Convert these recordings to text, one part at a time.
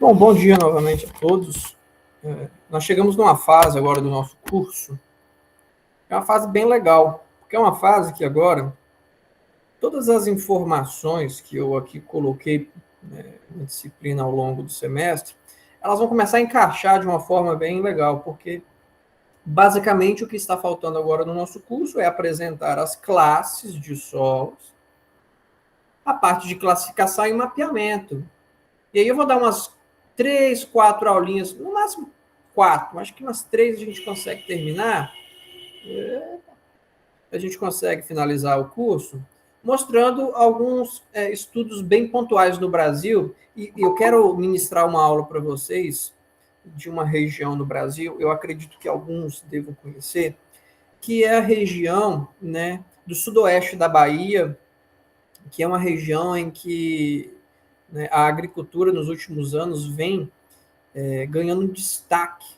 Bom, bom dia novamente a todos. Nós chegamos numa fase agora do nosso curso, é uma fase bem legal, porque é uma fase que agora todas as informações que eu aqui coloquei, na disciplina ao longo do semestre, elas vão começar a encaixar de uma forma bem legal, porque basicamente o que está faltando agora no nosso curso é apresentar as classes de solos, a parte de classificação e mapeamento. E aí eu vou dar umas 3, 4 aulinhas, no máximo 4, acho que umas 3 a gente consegue terminar, a gente consegue finalizar o curso, mostrando alguns estudos bem pontuais no Brasil, e eu quero ministrar uma aula para vocês de uma região no Brasil, eu acredito que alguns devam conhecer, que é a região, né, do sudoeste da Bahia, que é uma região em que, né, a agricultura nos últimos anos vem ganhando destaque.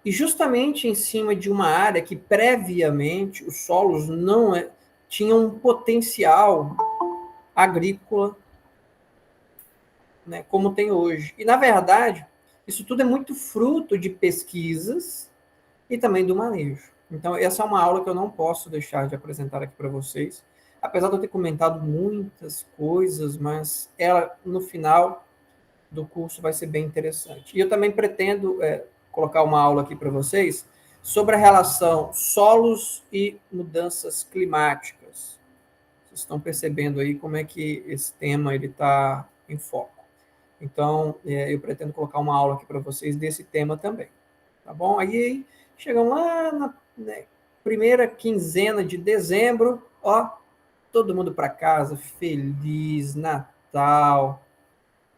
E justamente em cima de uma área que previamente os solos não tinham um potencial agrícola, né, como tem hoje. E, na verdade, isso tudo é muito fruto de pesquisas e também do manejo. Então, essa é uma aula que eu não posso deixar de apresentar aqui para vocês. Apesar de eu ter comentado muitas coisas, mas ela, no final do curso, vai ser bem interessante. E eu também pretendo colocar uma aula aqui para vocês sobre a relação solos e mudanças climáticas. Vocês estão percebendo aí como é que esse tema ele está em foco. Então, eu pretendo colocar uma aula aqui para vocês desse tema também. Tá bom? Aí, chegam lá na primeira quinzena de dezembro, ó, todo mundo para casa, feliz, Natal,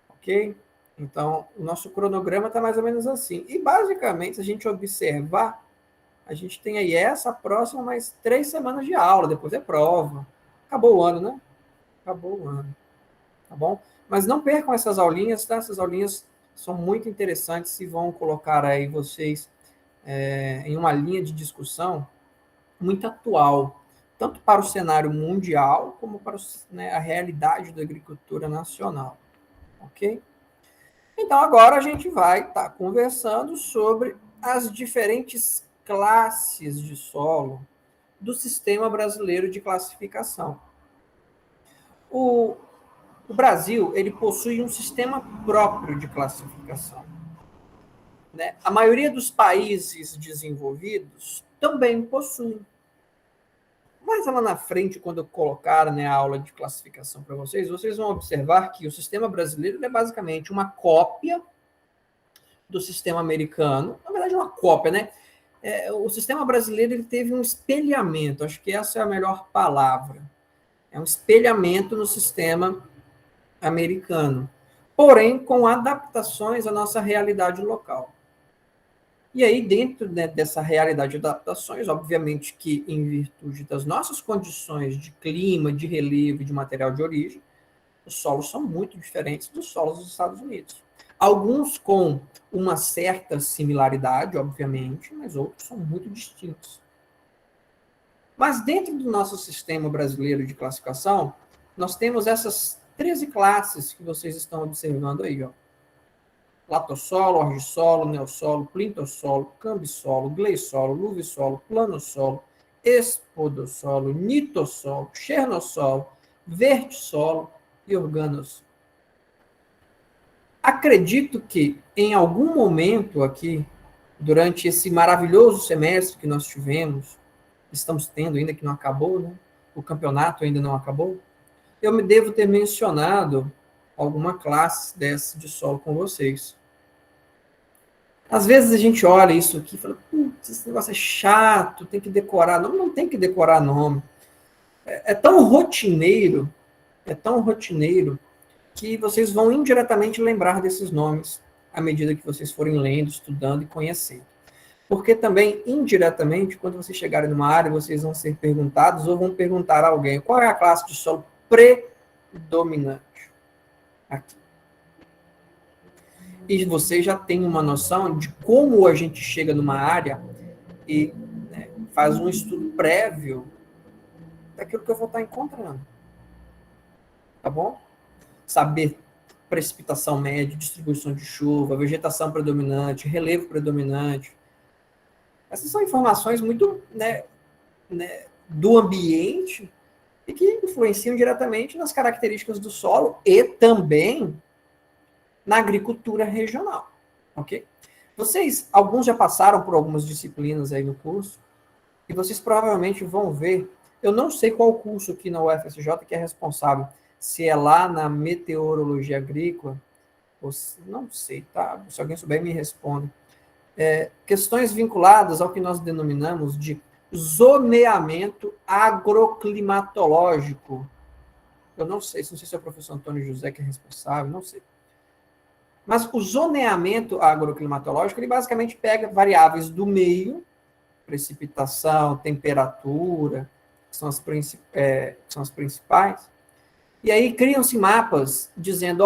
ok? Então, o nosso cronograma está mais ou menos assim. E, basicamente, se a gente observar, a gente tem aí essa próxima mais 3 semanas de aula, depois é prova. Acabou o ano, né? Acabou o ano. Tá bom? Mas não percam essas aulinhas, tá? Essas aulinhas são muito interessantes e vão colocar aí vocês em uma linha de discussão muito atual, tanto para o cenário mundial, como para a realidade da agricultura nacional. Ok? Então, agora a gente vai estar conversando sobre as diferentes classes de solo do Sistema Brasileiro de Classificação. O Brasil ele possui um sistema próprio de classificação, né? A maioria dos países desenvolvidos também possui. Mas lá na frente, quando eu colocar, né, a aula de classificação para vocês, vocês vão observar que o sistema brasileiro é basicamente uma cópia do sistema americano. Na verdade, uma cópia, né? O sistema brasileiro ele teve um espelhamento, acho que essa é a melhor palavra. É um espelhamento no sistema americano, porém com adaptações à nossa realidade local. E aí, dentro, né, dessa realidade de adaptações, obviamente que em virtude das nossas condições de clima, de relevo e de material de origem, os solos são muito diferentes dos solos dos Estados Unidos. Alguns com uma certa similaridade, obviamente, mas outros são muito distintos. Mas dentro do nosso sistema brasileiro de classificação, nós temos essas 13 classes que vocês estão observando aí, ó. Latossolo, orgissolo, neossolo, plintossolo, cambissolo, gleissolo, luvissolo, planossolo, espodossolo, nitossolo, chernossolo, vertissolo e organossolo. Acredito que em algum momento aqui, durante esse maravilhoso semestre que nós tivemos, estamos tendo ainda que não acabou, né? O campeonato ainda não acabou, eu me devo ter mencionado alguma classe dessa de solo com vocês. Às vezes a gente olha isso aqui e fala, putz, esse negócio é chato, tem que decorar. Não, não tem que decorar nome. É tão rotineiro, que vocês vão indiretamente lembrar desses nomes à medida que vocês forem lendo, estudando e conhecendo. Porque também, indiretamente, quando vocês chegarem numa área, vocês vão ser perguntados ou vão perguntar a alguém qual é a classe de solo predominante aqui. E você já tem uma noção de como a gente chega numa área e, né, faz um estudo prévio daquilo que eu vou estar encontrando. Tá bom? Saber precipitação média, distribuição de chuva, vegetação predominante, relevo predominante. Essas são informações muito, do ambiente e que influenciam diretamente nas características do solo e também na agricultura regional, ok? Vocês, alguns já passaram por algumas disciplinas aí no curso, e vocês provavelmente vão ver, eu não sei qual curso aqui na UFSJ que é responsável, se é lá na meteorologia agrícola, ou se, não sei, tá? Se alguém souber, me responda. Questões vinculadas ao que nós denominamos de zoneamento agroclimatológico. Eu não sei se é o professor Antônio José que é responsável, não sei. Mas o zoneamento agroclimatológico, ele basicamente pega variáveis do meio, precipitação, temperatura, que são as principais, e aí criam-se mapas dizendo,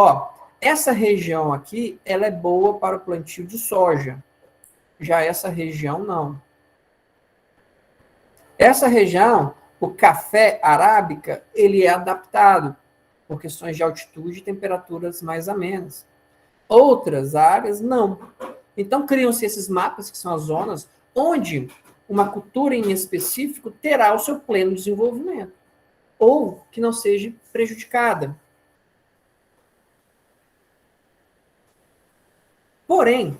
essa região aqui, ela é boa para o plantio de soja. Já essa região, não. Essa região, o café arábica, ele é adaptado por questões de altitude e temperaturas mais amenas. Outras áreas, não. Então, criam-se esses mapas, que são as zonas, onde uma cultura em específico terá o seu pleno desenvolvimento, ou que não seja prejudicada. Porém,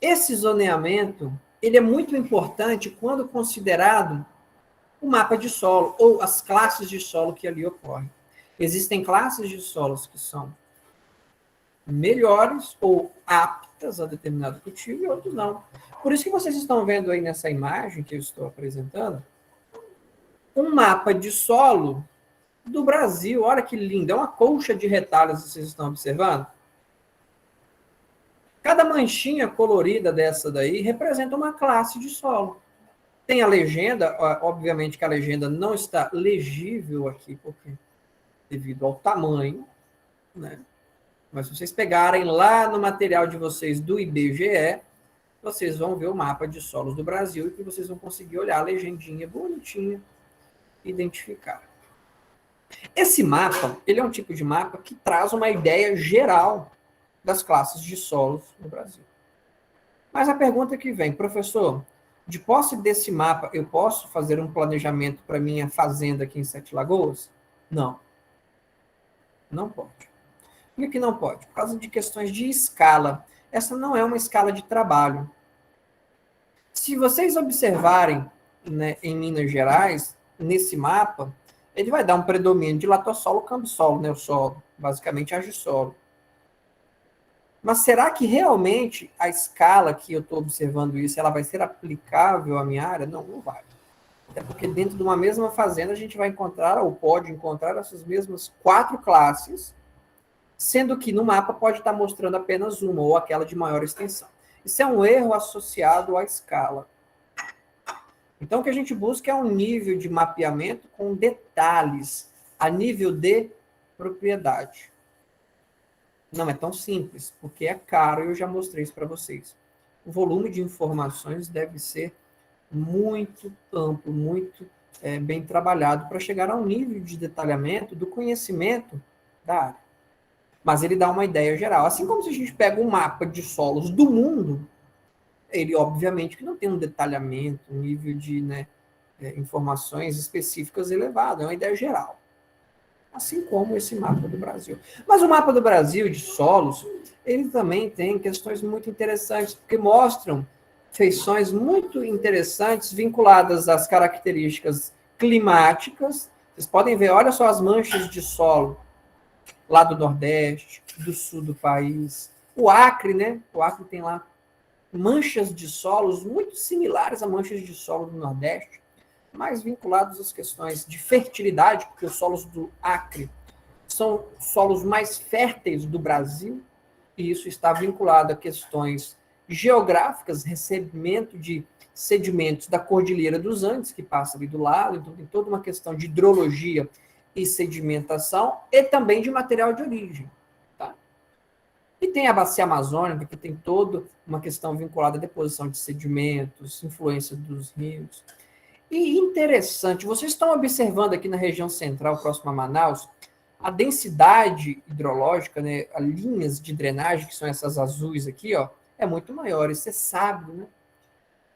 esse zoneamento, ele é muito importante quando considerado o mapa de solo, ou as classes de solo que ali ocorrem. Existem classes de solos que são melhores ou aptas a determinado cultivo e outros não. Por isso que vocês estão vendo aí nessa imagem que eu estou apresentando, um mapa de solo do Brasil. Olha que lindo, é uma colcha de retalhos, vocês estão observando? Cada manchinha colorida dessa daí representa uma classe de solo. Tem a legenda, obviamente que a legenda não está legível aqui, porque devido ao tamanho, né? Mas se vocês pegarem lá no material de vocês do IBGE, vocês vão ver o mapa de solos do Brasil e que vocês vão conseguir olhar a legendinha bonitinha e identificar. Esse mapa, ele é um tipo de mapa que traz uma ideia geral das classes de solos no Brasil. Mas a pergunta que vem, professor, de posse desse mapa, eu posso fazer um planejamento para minha fazenda aqui em Sete Lagoas? Não. Não pode. Por que não pode? Por causa de questões de escala. Essa não é uma escala de trabalho. Se vocês observarem, né, em Minas Gerais, nesse mapa, ele vai dar um predomínio de latossolo, cambissolo, né, o solo, basicamente agisolo. Mas será que realmente a escala que eu estou observando isso, ela vai ser aplicável à minha área? Não, não vai. Até porque dentro de uma mesma fazenda a gente vai encontrar, ou pode encontrar, essas mesmas 4 classes, sendo que no mapa pode estar mostrando apenas uma, ou aquela de maior extensão. Isso é um erro associado à escala. Então, o que a gente busca é um nível de mapeamento com detalhes, a nível de propriedade. Não é tão simples, porque é caro, e eu já mostrei isso para vocês. O volume de informações deve ser muito amplo, muito bem trabalhado, para chegar a um nível de detalhamento do conhecimento da área. Mas ele dá uma ideia geral. Assim como se a gente pega um mapa de solos do mundo, ele obviamente que não tem um detalhamento, um nível de informações específicas elevado, é uma ideia geral. Assim como esse mapa do Brasil. Mas o mapa do Brasil de solos, ele também tem questões muito interessantes, porque mostram feições muito interessantes vinculadas às características climáticas. Vocês podem ver, olha só as manchas de solo lá do Nordeste, do Sul do país. O Acre, né? O Acre tem lá manchas de solos muito similares a manchas de solo do Nordeste, mais vinculados às questões de fertilidade, porque os solos do Acre são solos mais férteis do Brasil, e isso está vinculado a questões geográficas, recebimento de sedimentos da Cordilheira dos Andes, que passa ali do lado, então tem toda uma questão de hidrologia e sedimentação, e também de material de origem. Tá? E tem a bacia amazônica, que tem toda uma questão vinculada à deposição de sedimentos, influência dos rios. E interessante, vocês estão observando aqui na região central, próximo a Manaus, a densidade hidrológica, né, as linhas de drenagem, que são essas azuis aqui, ó, é muito maior. Isso é sábio, né?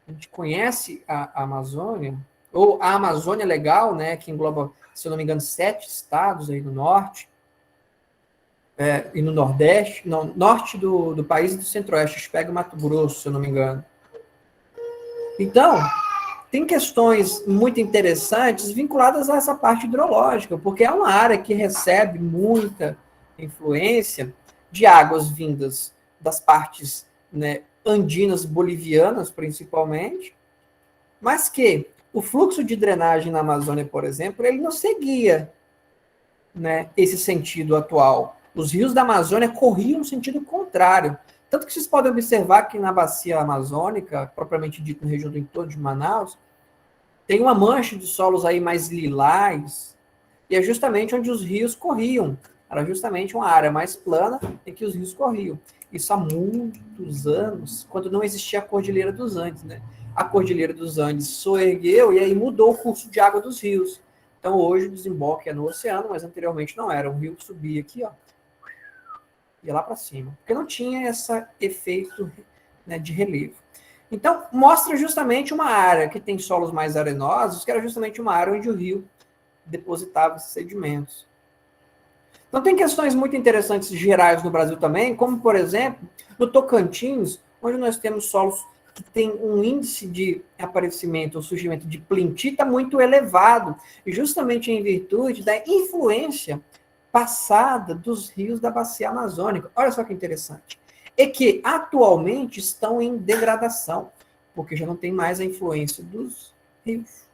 A gente conhece a Amazônia, ou a Amazônia Legal, né, que engloba, se eu não me engano, 7 estados aí no norte, e no nordeste, no norte do país e do centro-oeste, a gente pega o Mato Grosso, se eu não me engano. Então, tem questões muito interessantes vinculadas a essa parte hidrológica, porque é uma área que recebe muita influência de águas vindas das partes, né, andinas bolivianas, principalmente, mas que o fluxo de drenagem na Amazônia, por exemplo, ele não seguia, né, esse sentido atual. Os rios da Amazônia corriam no sentido contrário. Tanto que vocês podem observar que na bacia amazônica, propriamente dito na região do entorno de Manaus, tem uma mancha de solos aí mais lilás, e é justamente onde os rios corriam. Era justamente uma área mais plana em que os rios corriam. Isso há muitos anos, quando não existia a Cordilheira dos Andes, né? A Cordilheira dos Andes soergueu e aí mudou o curso de água dos rios. Então hoje o desemboque é no oceano, mas anteriormente não era. Um rio que subia aqui, ó, ia lá para cima, porque não tinha esse efeito, né, de relevo. Então, mostra justamente uma área que tem solos mais arenosos, que era justamente uma área onde o rio depositava esses sedimentos. Então, tem questões muito interessantes gerais no Brasil também, como, por exemplo, no Tocantins, onde nós temos solos que têm um índice de aparecimento ou surgimento de plintita muito elevado, justamente em virtude da influência passada dos rios da bacia amazônica. Olha só que interessante. E que atualmente estão em degradação, porque já não tem mais a influência dos rios.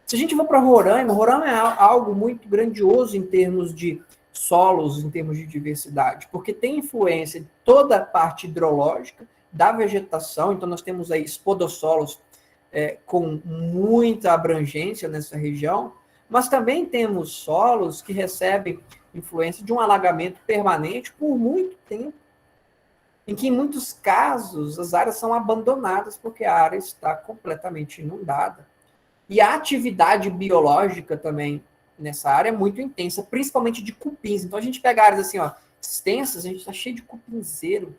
Se a gente for para Roraima, Roraima é algo muito grandioso em termos de solos, em termos de diversidade, porque tem influência de toda a parte hidrológica da vegetação, então nós temos aí espodossolos com muita abrangência nessa região, mas também temos solos que recebem influência de um alagamento permanente por muito tempo, em que, em muitos casos, as áreas são abandonadas porque a área está completamente inundada. E a atividade biológica também nessa área é muito intensa, principalmente de cupins. Então, a gente pega áreas assim, ó, extensas, a gente está cheio de cupinzeiro.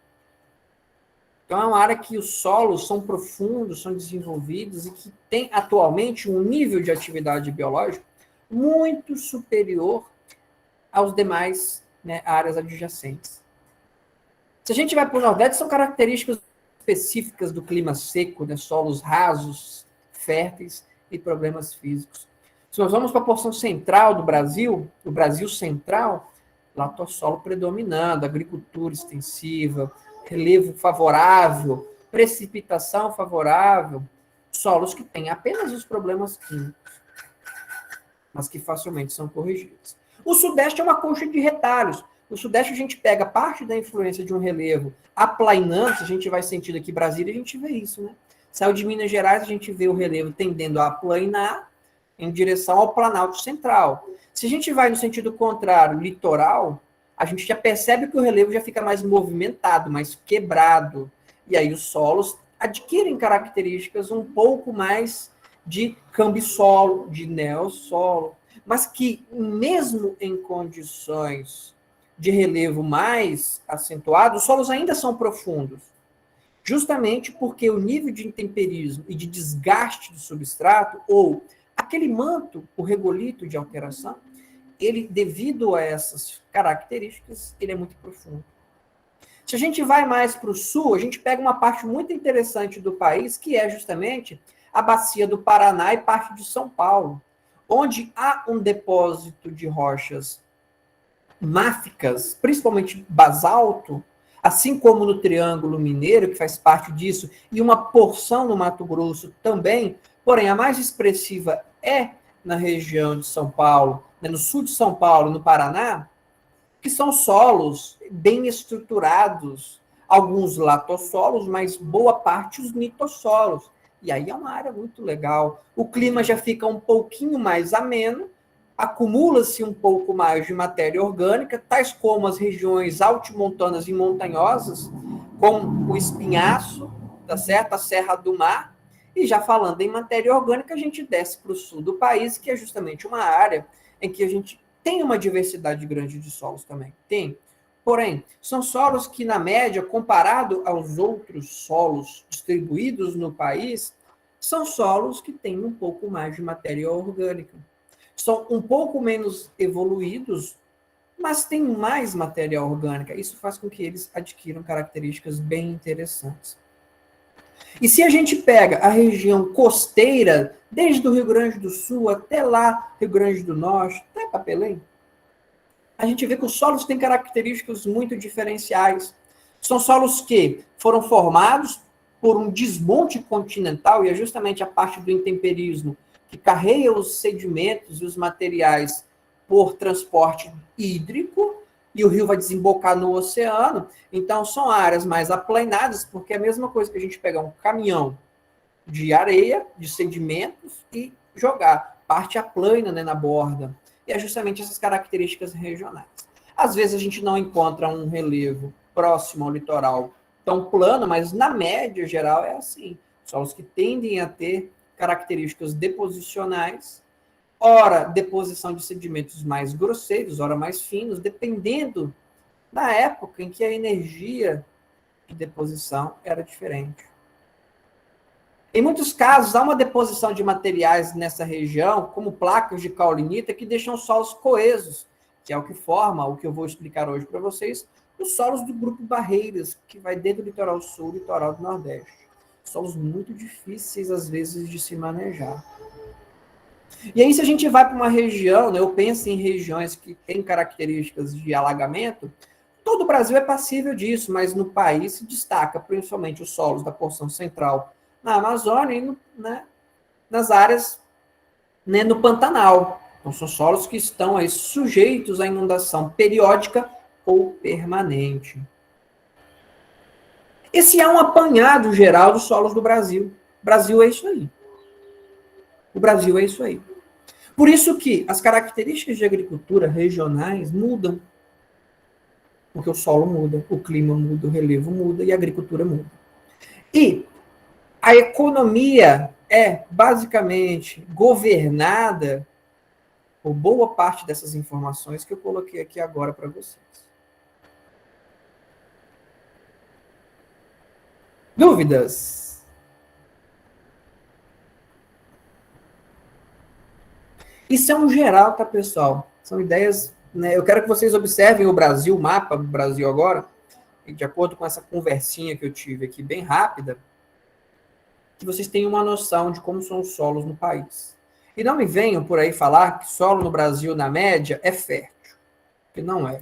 Então, é uma área que os solos são profundos, são desenvolvidos e que tem atualmente um nível de atividade biológica muito superior aos demais, né, áreas adjacentes. Se a gente vai para o Nordeste, são características específicas do clima seco, né, solos rasos, férteis e problemas físicos. Se nós vamos para a porção central do Brasil central, latossolo predominando, agricultura extensiva, relevo favorável, precipitação favorável, solos que têm apenas os problemas químicos, mas que facilmente são corrigidos. O Sudeste é uma colcha de retalhos. No Sudeste a gente pega parte da influência de um relevo aplainando, se a gente vai sentido aqui Brasília, a gente vê isso, né? Saiu de Minas Gerais, a gente vê o relevo tendendo a aplainar em direção ao Planalto Central. Se a gente vai no sentido contrário, litoral, a gente já percebe que o relevo já fica mais movimentado, mais quebrado. E aí os solos adquirem características um pouco mais de cambissolo, de neossolo, mas que mesmo em condições de relevo mais acentuado, os solos ainda são profundos. Justamente porque o nível de intemperismo e de desgaste do substrato, ou aquele manto, o regolito de alteração, ele, devido a essas características, ele é muito profundo. Se a gente vai mais para o sul, a gente pega uma parte muito interessante do país, que é justamente a bacia do Paraná e parte de São Paulo, onde há um depósito de rochas máficas, principalmente basalto, assim como no Triângulo Mineiro, que faz parte disso, e uma porção no Mato Grosso também, porém a mais expressiva é na região de São Paulo, né, no sul de São Paulo, no Paraná, que são solos bem estruturados, alguns latossolos, mas boa parte os mitossolos. E aí é uma área muito legal. O clima já fica um pouquinho mais ameno, acumula-se um pouco mais de matéria orgânica, tais como as regiões altimontanas e montanhosas, como o Espinhaço, tá certo? A Serra do Mar. E já falando em matéria orgânica, a gente desce para o sul do país, que é justamente uma área em que a gente Tem uma diversidade grande de solos também, tem. Porém, são solos que, na média, comparado aos outros solos distribuídos no país, são solos que têm um pouco mais de matéria orgânica. São um pouco menos evoluídos, mas têm mais matéria orgânica. Isso faz com que eles adquiram características bem interessantes. E se a gente pega a região costeira, desde o Rio Grande do Sul até lá, Rio Grande do Norte, até Papelém, a gente vê que os solos têm características muito diferenciais. São solos que foram formados por um desmonte continental, e é justamente a parte do intemperismo que carrega os sedimentos e os materiais por transporte hídrico, e o rio vai desembocar no oceano. Então, são áreas mais aplainadas, porque é a mesma coisa que a gente pegar um caminhão de areia, de sedimentos, e jogar parte aplana, né, na borda. E é justamente essas características regionais. Às vezes a gente não encontra um relevo próximo ao litoral tão plano, mas na média geral é assim. Solos que tendem a ter características deposicionais, ora deposição de sedimentos mais grosseiros, ora mais finos, dependendo da época em que a energia de deposição era diferente. Em muitos casos, há uma deposição de materiais nessa região, como placas de caulinita, que deixam solos coesos, que é o que forma, o que eu vou explicar hoje para vocês, os solos do grupo Barreiras, que vai desde o litoral sul ao litoral do Nordeste. Solos muito difíceis, às vezes, de se manejar. E aí, se a gente vai para uma região, né, eu penso em regiões que têm características de alagamento, todo o Brasil é passível disso, mas no país se destaca principalmente os solos da porção central na Amazônia e né, nas áreas, né, no Pantanal. Então, são solos que estão aí sujeitos à inundação periódica ou permanente. Esse é um apanhado geral dos solos do Brasil. O Brasil é isso aí. O Brasil é isso aí. Por isso que as características de agricultura regionais mudam. Porque o solo muda, o clima muda, o relevo muda e a agricultura muda. E a economia é basicamente governada por boa parte dessas informações que eu coloquei aqui agora para vocês. Dúvidas? Isso é um geral, tá, pessoal? São ideias, né? Eu quero que vocês observem o Brasil, o mapa do Brasil agora, e de acordo com essa conversinha que eu tive aqui, bem rápida, que vocês tenham uma noção de como são os solos no país. E não me venham por aí falar que solo no Brasil, na média, é fértil, que não é.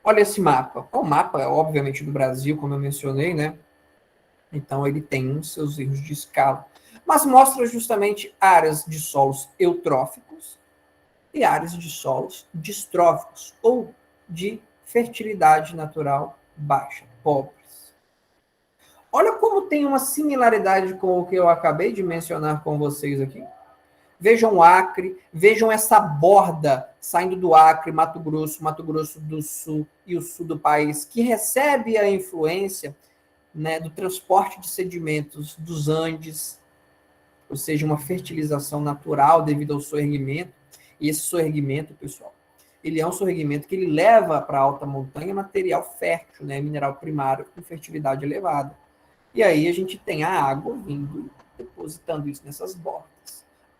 Olha esse mapa. O mapa é, obviamente, do Brasil, como eu mencionei, né? Então, ele tem os seus erros de escala. Mas mostra justamente áreas de solos eutróficos e áreas de solos distróficos, ou de fertilidade natural baixa, pobres. Olha como tem uma similaridade com o que eu acabei de mencionar com vocês aqui. Vejam o Acre, vejam essa borda saindo do Acre, Mato Grosso do Sul e o sul do país, que recebe a influência, né, do transporte de sedimentos dos Andes, ou seja, uma fertilização natural devido ao soerguimento. E esse soerguimento, pessoal, ele é um soerguimento que ele leva para a alta montanha material fértil, né, mineral primário com fertilidade elevada. E aí a gente tem a água vindo, depositando isso nessas bordas.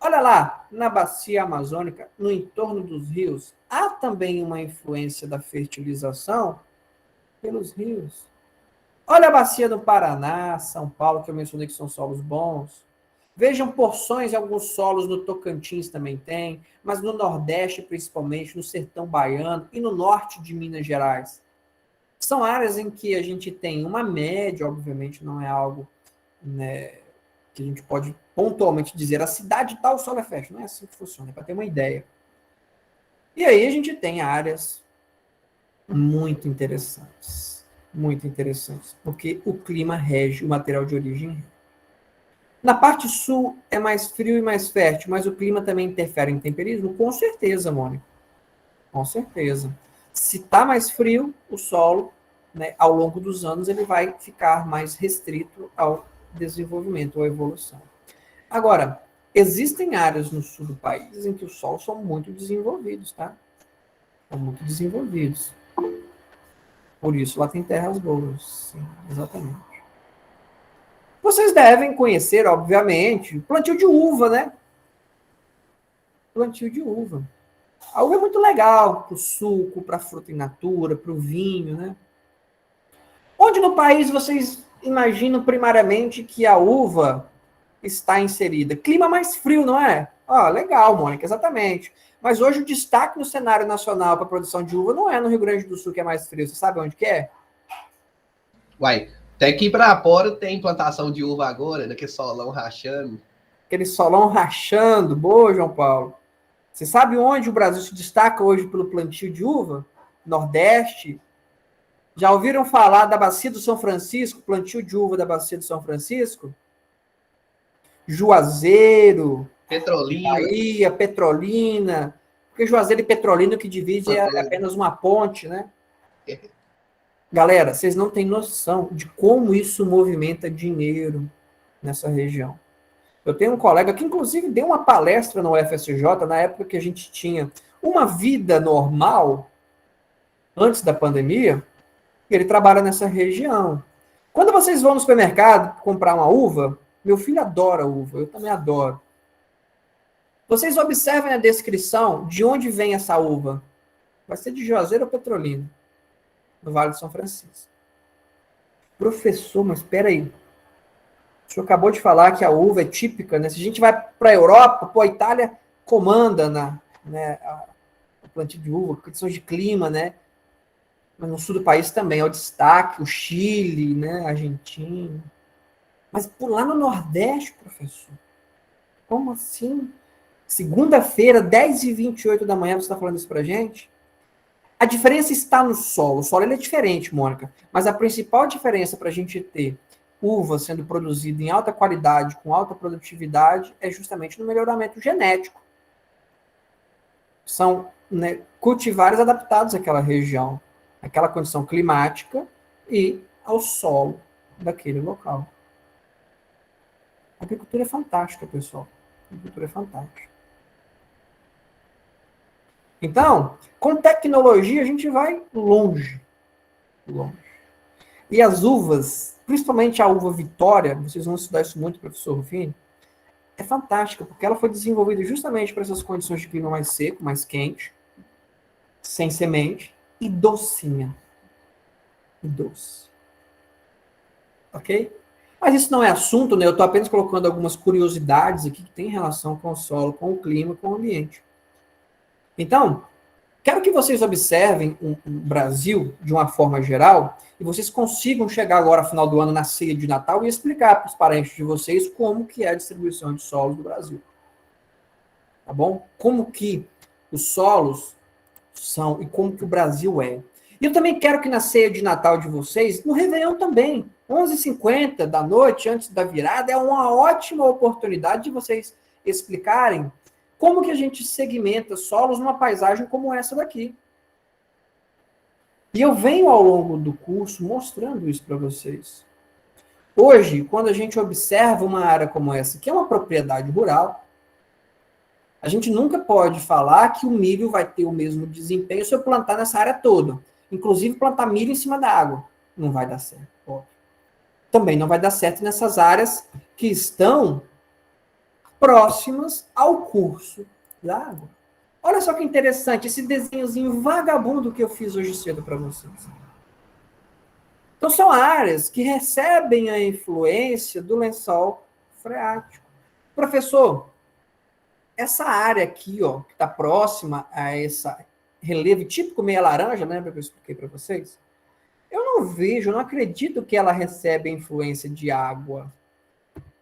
Olha lá, na bacia amazônica, no entorno dos rios, há também uma influência da fertilização pelos rios. Olha a bacia do Paraná, São Paulo, que eu mencionei que são solos bons. Vejam porções, alguns solos no Tocantins também tem, mas no Nordeste principalmente, no sertão baiano e no norte de Minas Gerais. São áreas em que a gente tem uma média, obviamente não é algo, né, que a gente pode pontualmente dizer a cidade tal solo é fértil. Não é assim que funciona, é para ter uma ideia. E aí a gente tem áreas muito interessantes, porque o clima rege o material de origem. Na parte sul é mais frio e mais fértil, mas o clima também interfere em temperismo? Com certeza, Mônica. Com certeza. Se está mais frio, o solo, né, ao longo dos anos, ele vai ficar mais restrito ao desenvolvimento, à evolução. Agora, Existem áreas no sul do país em que os solos são muito desenvolvidos, tá? São muito desenvolvidos. Por isso, lá tem terras boas. Sim, exatamente. Vocês devem conhecer, obviamente, plantio de uva, né? Plantio de uva. A uva é muito legal para o suco, para a fruta in natura, para o vinho, né? Onde no país vocês imaginam primariamente que a uva está inserida? Clima mais frio, não é? Ah, legal, Mônica, exatamente. Mas hoje o destaque no cenário nacional para a produção de uva não é no Rio Grande do Sul, que é mais frio. Você sabe onde que é? Uai, até aqui para fora tem plantação de uva agora, daquele solão rachando. Aquele solão rachando. Boa, João Paulo. Você sabe onde o Brasil se destaca hoje pelo plantio de uva? Nordeste. Já ouviram falar da Bacia do São Francisco, plantio de uva da Bacia do São Francisco? Juazeiro, Petrolina. Bahia, Petrolina. Porque Juazeiro e Petrolina o que divide é apenas uma ponte, né? Galera, vocês não têm noção de como isso movimenta dinheiro nessa região. Eu tenho um colega que, inclusive, deu uma palestra no UFSJ na época que a gente tinha uma vida normal, antes da pandemia, e ele trabalha nessa região. Quando vocês vão no supermercado comprar uma uva, meu filho adora uva, eu também adoro. Vocês observem a descrição de onde vem essa uva. Vai ser de Juazeiro ou Petrolina, no Vale do São Francisco. Professor, mas espera aí. O senhor acabou de falar que a uva é típica, né? Se a gente vai para a Europa, pô, a Itália comanda o plantio de uva, questões de clima, né? Mas no sul do país também é o destaque, o Chile, né? A Argentina. Mas por lá no Nordeste, professor, como assim? Segunda-feira, 10h28 da manhã, você está falando isso para gente? A diferença está no solo. O solo ele é diferente, Mônica. Mas a principal diferença para a gente ter uva sendo produzida em alta qualidade, com alta produtividade, é justamente no melhoramento genético. São, né, cultivares adaptados àquela região, àquela condição climática e ao solo daquele local. A agricultura é fantástica, pessoal. A agricultura é fantástica. Então, com tecnologia, a gente vai longe. Longe. E as uvas, principalmente a uva Vitória, vocês vão estudar isso muito, professor Rufini, é fantástica, porque ela foi desenvolvida justamente para essas condições de clima mais seco, mais quente, sem semente, e docinha. E doce. Ok? Mas isso não é assunto, né? Eu estou apenas colocando algumas curiosidades aqui que têm relação com o solo, com o clima, com o ambiente. Então, quero que vocês observem o Brasil de uma forma geral e vocês consigam chegar agora, final do ano, na ceia de Natal e explicar para os parentes de vocês como que é a distribuição de solos do Brasil. Tá bom? Como que os solos são e como que o Brasil é. E eu também quero que na ceia de Natal de vocês, no Réveillon também, 11h50 da noite, antes da virada, é uma ótima oportunidade de vocês explicarem como que a gente segmenta solos numa paisagem como essa daqui. E eu venho ao longo do curso mostrando isso para vocês. Hoje, quando a gente observa uma área como essa, que é uma propriedade rural, a gente nunca pode falar que o milho vai ter o mesmo desempenho se eu plantar nessa área toda. Inclusive plantar milho em cima da água. Não vai dar certo. Óbvio. Também não vai dar certo nessas áreas que estão próximas ao curso da água. Olha só que interessante, esse desenhozinho vagabundo que eu fiz hoje cedo para vocês. Então, são áreas que recebem a influência do lençol freático. Professor, essa área aqui, ó, que está próxima a esse relevo típico meia laranja, lembra que eu expliquei para vocês? Eu não vejo, não acredito que ela recebe a influência de água.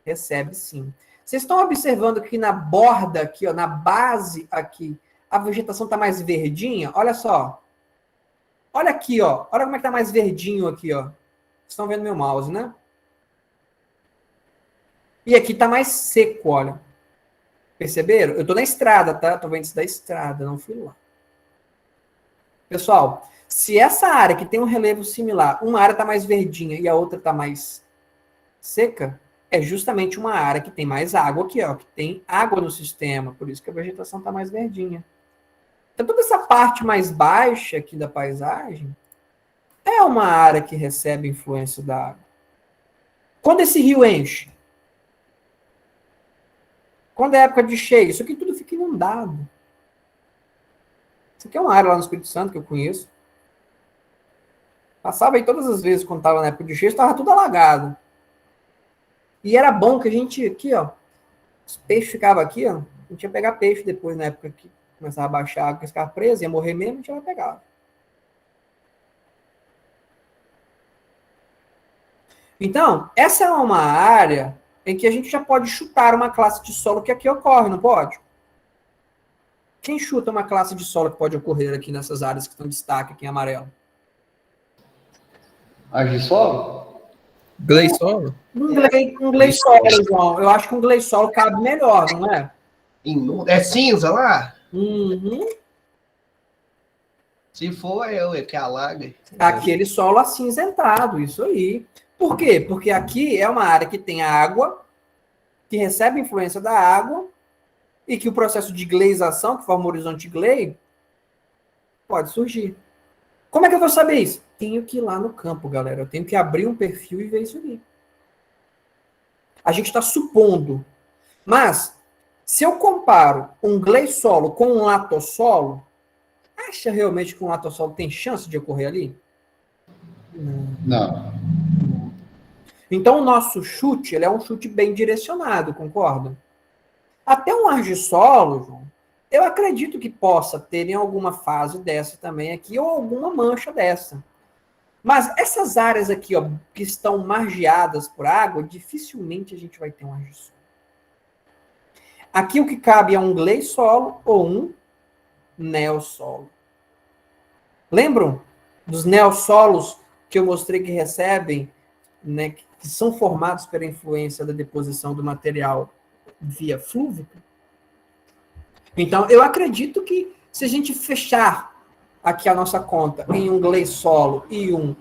Recebe sim. Vocês estão observando que na borda aqui, ó, na base aqui, a vegetação está mais verdinha? Olha só. Olha aqui, ó. Olha como é que está mais verdinho aqui, ó. Vocês estão vendo meu mouse, né? E aqui está mais seco, olha. Perceberam? Eu estou na estrada, tá? Estou vendo isso da estrada, não fui lá. Pessoal, se essa área que tem um relevo similar, uma área está mais verdinha e a outra está mais seca, é justamente uma área que tem mais água aqui, ó, que tem água no sistema, por isso que a vegetação está mais verdinha. Então, toda essa parte mais baixa aqui da paisagem é uma área que recebe influência da água. Quando esse rio enche? Quando é época de cheio? Isso aqui tudo fica inundado. Isso aqui é uma área lá no Espírito Santo que eu conheço. Passava aí todas as vezes quando estava na época de cheio, estava tudo alagado. E era bom que a gente, aqui, ó, os peixes ficavam aqui, ó, a gente ia pegar peixe depois, na época que começava a baixar a água, que ficava preso, ia morrer mesmo, a gente ia pegar. Então, essa é uma área em que a gente já pode chutar uma classe de solo que aqui ocorre, não pode? Quem chuta uma classe de solo que pode ocorrer aqui nessas áreas que estão em destaque aqui em amarelo? Argissolo? Gleissolo? Um gleissolo, João. Eu acho que um gleissolo cabe melhor, não é? É cinza lá? Uhum. Se for, é que alaga. Aquele solo acinzentado, isso aí. Por quê? Porque aqui é uma área que tem água, que recebe influência da água, e que o processo de gleisação, que forma o horizonte glei, pode surgir. Como é que eu vou saber isso? Tenho que ir lá no campo, galera. Eu tenho que abrir um perfil e ver isso aqui. A gente está supondo. Mas, se eu comparo um gleissolo com um latossolo, acha realmente que um latossolo tem chance de ocorrer ali? Não. Então, o nosso chute, ele é um chute bem direcionado, concorda? Até um argissolo, João, eu acredito que possa ter em alguma fase dessa também aqui, ou alguma mancha dessa. Mas essas áreas aqui, ó, que estão margeadas por água, dificilmente a gente vai ter um argissolo. Aqui o que cabe é um gleissolo ou um neossolo. Lembram dos neossolos que eu mostrei que recebem, né, que são formados pela influência da deposição do material via flúvica? Então, eu acredito que se a gente fechar aqui a nossa conta em um gleissolo e um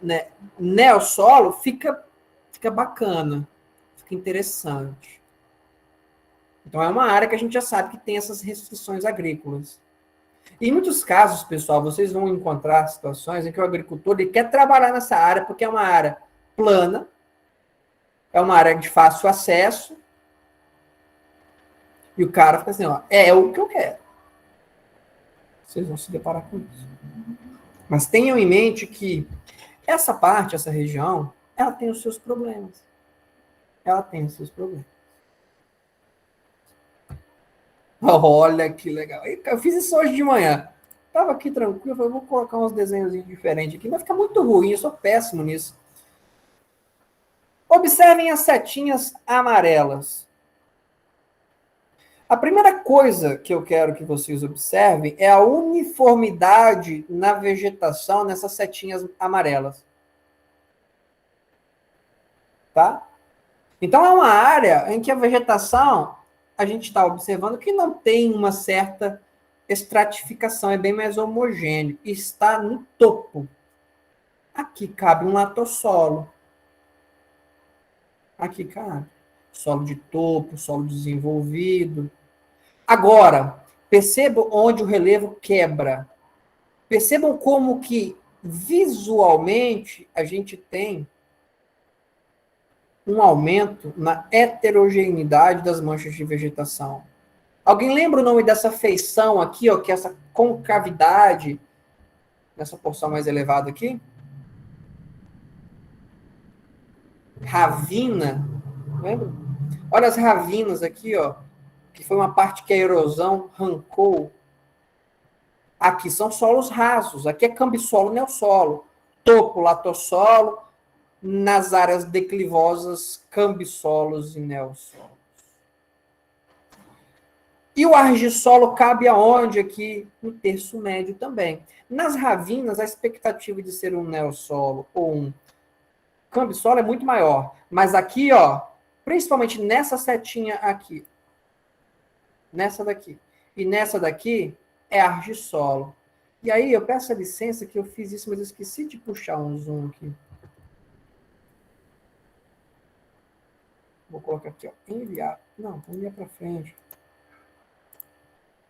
né, neossolo, fica bacana, fica interessante. Então, é uma área que a gente já sabe que tem essas restrições agrícolas. E em muitos casos, pessoal, vocês vão encontrar situações em que o agricultor ele quer trabalhar nessa área porque é uma área plana, é uma área de fácil acesso, e o cara fica assim, ó, é o que eu quero. Vocês vão se deparar com isso. Mas tenham em mente que essa parte, essa região, ela tem os seus problemas. Ela tem os seus problemas. Olha que legal. Eu fiz isso hoje de manhã. Tava aqui tranquilo, falei, vou colocar uns desenhos diferentes aqui. Vai ficar muito ruim, eu sou péssimo nisso. Observem as setinhas amarelas. A primeira coisa que eu quero que vocês observem é a uniformidade na vegetação nessas setinhas amarelas. Tá? Então, é uma área em que a vegetação, a gente está observando que não tem uma certa estratificação, é bem mais homogêneo, está no topo. Aqui cabe um latossolo. Aqui cabe solo de topo, solo desenvolvido. Agora, percebam onde o relevo quebra. Percebam como que visualmente a gente tem um aumento na heterogeneidade das manchas de vegetação. Alguém lembra o nome dessa feição aqui, ó, que é essa concavidade nessa porção mais elevada aqui? Ravina. Lembra? Olha as ravinas aqui, ó, que foi uma parte que a erosão arrancou. Aqui são solos rasos, aqui é cambissolo, neossolo. Topo, latossolo, nas áreas declivosas, cambissolos e neossolos. E o argissolo cabe aonde aqui? No terço médio também. Nas ravinas, a expectativa de ser um neossolo ou um cambissolo é muito maior. Mas aqui, ó, principalmente nessa setinha aqui, nessa daqui e nessa daqui, é argissolo. E aí, eu peço a licença que eu fiz isso, mas eu esqueci de puxar um zoom aqui. Vou colocar aqui, ó, enviar. Não, vou enviar para frente.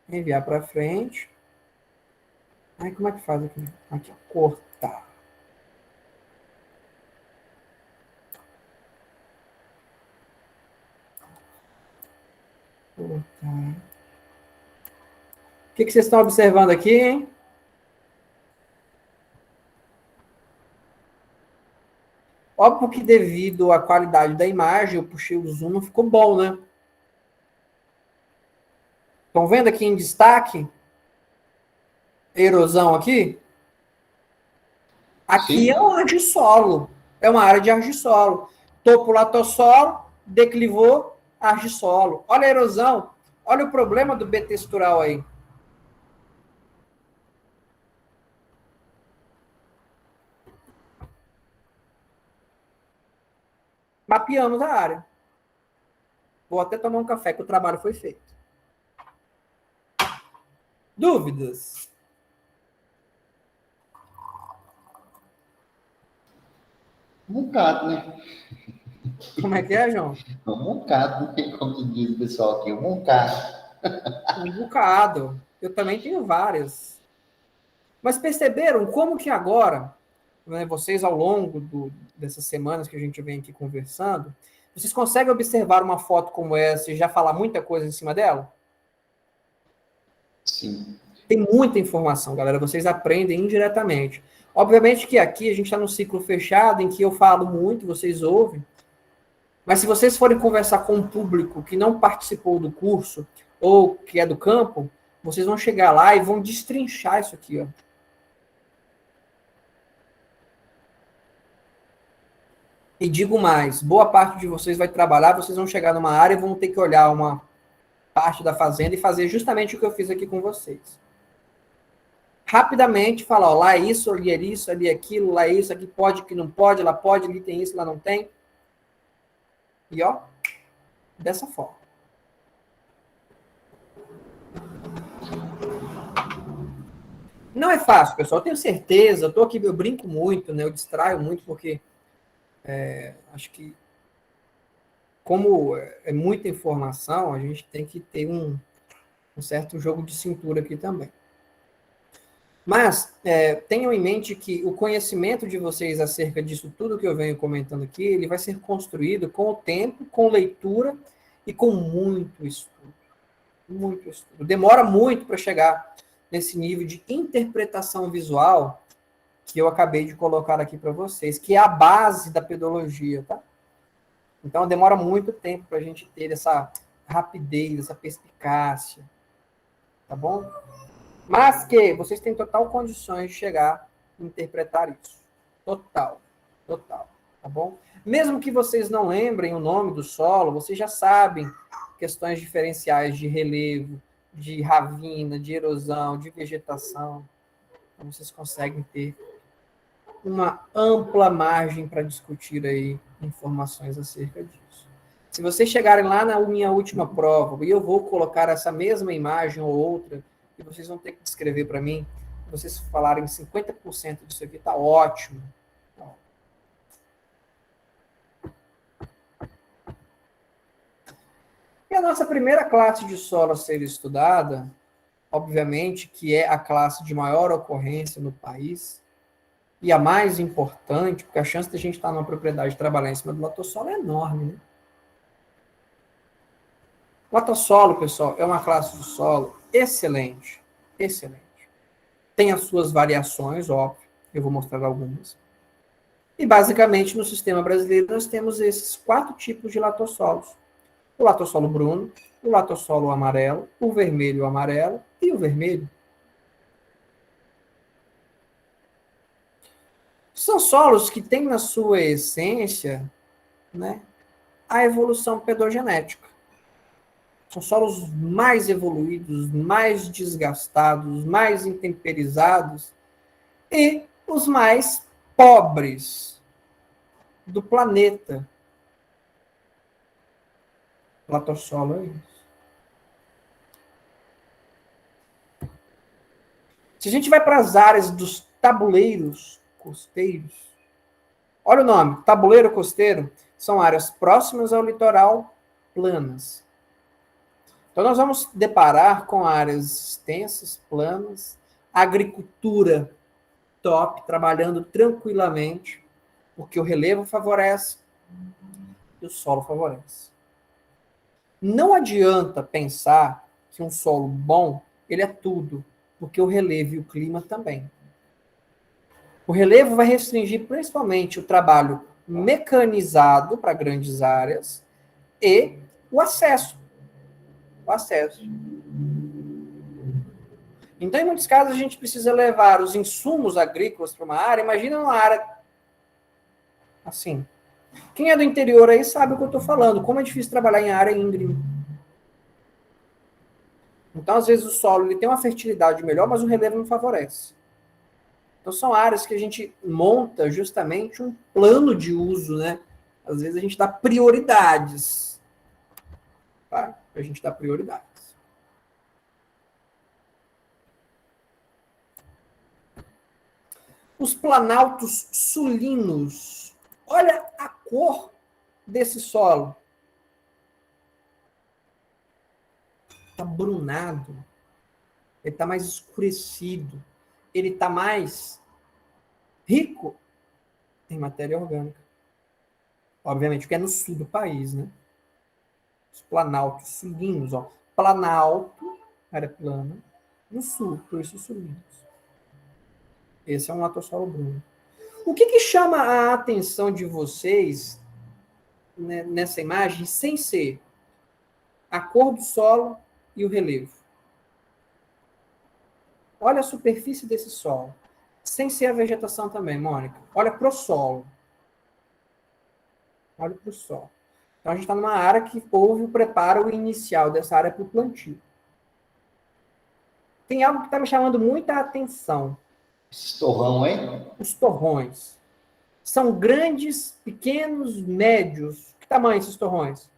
Enviar para frente. Aí, como é que faz aqui? Aqui, ó, cortar. Cortar. O que vocês estão observando aqui, hein? Óbvio que devido à qualidade da imagem, eu puxei o zoom, não ficou bom, né? Estão vendo aqui em destaque? Erosão aqui? Aqui é uma área de solo. É uma área de argissolo. Topo latossolo, declivou, argissolo. Olha a erosão. Olha o problema do B-textural aí. Mapeamos a área. Vou até tomar um café, que o trabalho foi feito. Dúvidas? Um bocado, né? Como é que é, João? Um bocado, né? Como diz o pessoal aqui, um bocado. Um bocado. Eu também tenho várias. Mas perceberam como que agora, né, vocês ao longo dessas semanas que a gente vem aqui conversando, vocês conseguem observar uma foto como essa e já falar muita coisa em cima dela? Sim. Tem muita informação, galera. Vocês aprendem indiretamente. Obviamente que aqui a gente está num ciclo fechado em que eu falo muito, vocês ouvem. Mas se vocês forem conversar com um público que não participou do curso ou que é do campo, vocês vão chegar lá e vão destrinchar isso aqui, ó. E digo mais, boa parte de vocês vai trabalhar, vocês vão chegar numa área e vão ter que olhar uma parte da fazenda e fazer justamente o que eu fiz aqui com vocês. Rapidamente falar, ó, lá é isso, ali é isso, ali é aquilo, lá é isso, aqui pode, aqui não pode, lá pode, ali tem isso, lá não tem. E ó, dessa forma. Não é fácil, pessoal, eu tenho certeza, eu tô aqui, eu brinco muito, né, eu distraio muito, porque acho que como é muita informação, a gente tem que ter um certo jogo de cintura aqui também. Mas tenham em mente que o conhecimento de vocês acerca disso tudo que eu venho comentando aqui, ele vai ser construído com o tempo, com leitura e com muito estudo. Muito estudo. Demora muito para chegar nesse nível de interpretação visual que eu acabei de colocar aqui para vocês, que é a base da pedologia, tá? Então, demora muito tempo para a gente ter essa rapidez, essa perspicácia, tá bom? Mas que vocês têm total condições de chegar e interpretar isso. Total, total, tá bom? Mesmo que vocês não lembrem o nome do solo, vocês já sabem questões diferenciais de relevo, de ravina, de erosão, de vegetação. Então, vocês conseguem ter uma ampla margem para discutir aí informações acerca disso. Se vocês chegarem lá na minha última prova, e eu vou colocar essa mesma imagem ou outra, e vocês vão ter que descrever para mim, vocês falarem 50% disso aqui, tá ótimo. E a nossa primeira classe de solo a ser estudada, obviamente que é a classe de maior ocorrência no país, e a mais importante, porque a chance de a gente estar numa propriedade e trabalhar em cima do latossolo é enorme, né? O latossolo, pessoal, é uma classe de solo excelente, excelente. Tem as suas variações, óbvio, eu vou mostrar algumas. E, basicamente, no sistema brasileiro, nós temos esses 4 tipos de latossolos. O latossolo bruno, o latossolo amarelo, o vermelho e o amarelo, e o vermelho. São solos que têm na sua essência, né, a evolução pedogenética. São solos mais evoluídos, mais desgastados, mais intemperizados e os mais pobres do planeta. Latossolo é isso. Se a gente vai para as áreas dos tabuleiros costeiros, olha o nome, tabuleiro costeiro. são áreas próximas ao litoral, planas. Então, nós vamos deparar com áreas extensas, planas, agricultura top, trabalhando tranquilamente, porque o relevo favorece e o solo favorece. Não adianta pensar que um solo bom, ele é tudo, porque o relevo e o clima também. O relevo vai restringir principalmente o trabalho mecanizado para grandes áreas e o acesso. O acesso. Então, em muitos casos, a gente precisa levar os insumos agrícolas para uma área. Imagina uma área assim. Quem é do interior aí sabe o que eu estou falando. Como é difícil trabalhar em área íngreme. Então, às vezes, o solo ele tem uma fertilidade melhor, mas o relevo não favorece. Então, são áreas que a gente monta justamente um plano de uso, né? Às vezes, a gente dá prioridades. Tá? A gente dá prioridades. Os planaltos sulinos. Olha a cor desse solo. Está brunado. Ele está mais escurecido. Ele está mais rico em matéria orgânica. Obviamente, porque é no sul do país, né? Os planaltos sulinos, ó. Planalto, área plana, no sul, por isso sulinos. Esse é um latossolo bruno. O que chama a atenção de vocês, né, nessa imagem, sem ser a cor do solo e o relevo? Olha a superfície desse solo. Sem ser a vegetação também, Mônica. Olha para o solo. Olha para o solo. Então, a gente está numa área que houve o preparo inicial dessa área para o plantio. Tem algo que está me chamando muita atenção. Esse torrão, hein? Os torrões. São grandes, pequenos, médios. Que tamanho esses torrões?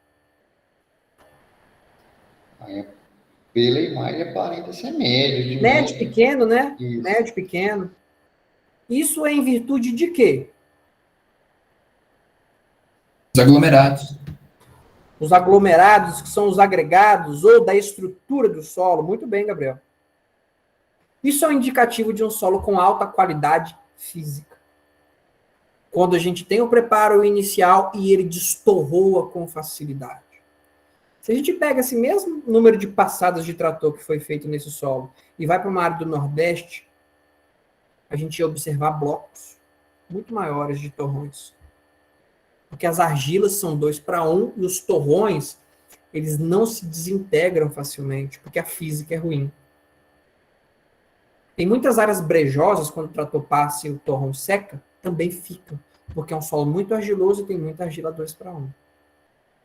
Pela imagem aparenta ser médio. Médio, pequeno, né? Isso. Médio, pequeno. Isso é em virtude de quê? Os aglomerados. Os aglomerados, que são os agregados, ou da estrutura do solo. Muito bem, Gabriel. Isso é um indicativo de um solo com alta qualidade física. Quando a gente tem o preparo inicial e ele destorroa com facilidade. Se a gente pega esse mesmo número de passadas de trator que foi feito nesse solo e vai para uma área do Nordeste, a gente ia observar blocos muito maiores de torrões. Porque as argilas são 2:1 e os torrões, eles não se desintegram facilmente, porque a física é ruim. Tem muitas áreas brejosas, quando o trator passa e o torrão seca, também ficam, porque é um solo muito argiloso e tem muita argila 2:1.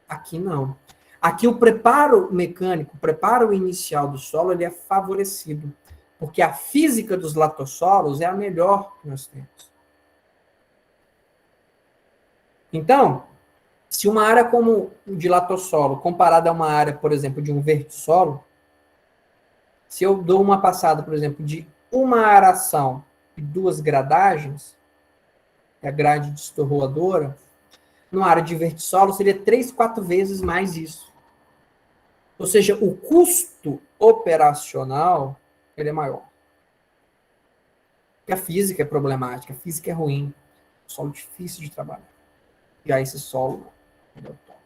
Aqui não. Aqui o preparo mecânico, o preparo inicial do solo, ele é favorecido, porque a física dos latossolos é a melhor que nós temos. Então, se uma área como de latossolo, comparada a uma área, por exemplo, de um vertissolo, se eu dou uma passada, por exemplo, de uma aração e 2 gradagens, a grade destorroadora, numa área de vertissolo seria 3, 4 vezes mais isso. Ou seja, o custo operacional ele é maior. Porque a física é problemática, a física é ruim, solo difícil de trabalhar. Já esse solo, ele é o top.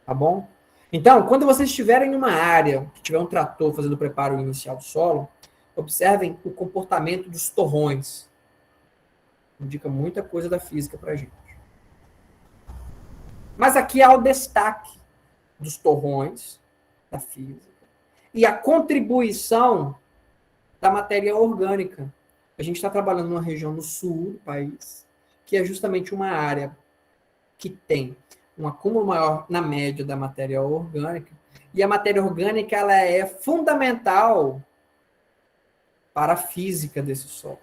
Tá bom? Então, quando vocês estiverem em uma área que tiver um trator fazendo o preparo inicial do solo, observem o comportamento dos torrões. Indica muita coisa da física para a gente. Mas aqui há o destaque dos torrões, da física, e a contribuição da matéria orgânica. A gente está trabalhando numa região no sul do país, que é justamente uma área que tem um acúmulo maior na média da matéria orgânica, e a matéria orgânica ela é fundamental para a física desse solo,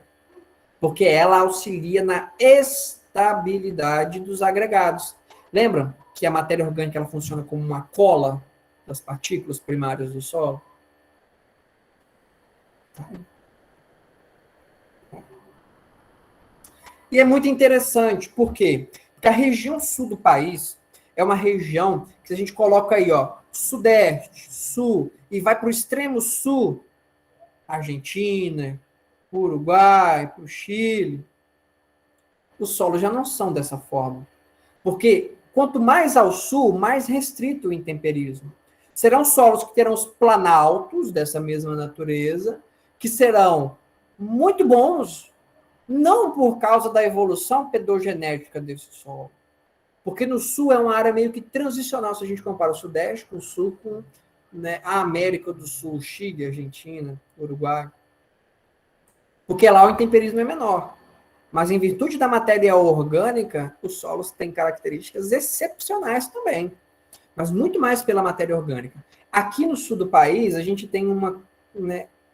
porque ela auxilia na estabilidade dos agregados. Lembram que a matéria orgânica ela funciona como uma cola das partículas primárias do solo? E é muito interessante, por quê? Porque a região sul do país é uma região que a gente coloca aí, ó, sudeste, sul, e vai para o extremo sul, Argentina, Uruguai, para o Chile, os solos já não são dessa forma. Porque quanto mais ao sul, mais restrito o intemperismo. Serão solos que terão os planaltos dessa mesma natureza, que serão muito bons, não por causa da evolução pedogenética desse solo. Porque no sul é uma área meio que transicional, se a gente compara o sudeste com o sul, com, né, a América do Sul, Chile, Argentina, Uruguai. Porque lá o intemperismo é menor. Mas em virtude da matéria orgânica, os solos têm características excepcionais também. Mas muito mais pela matéria orgânica. Aqui no sul do país, a gente tem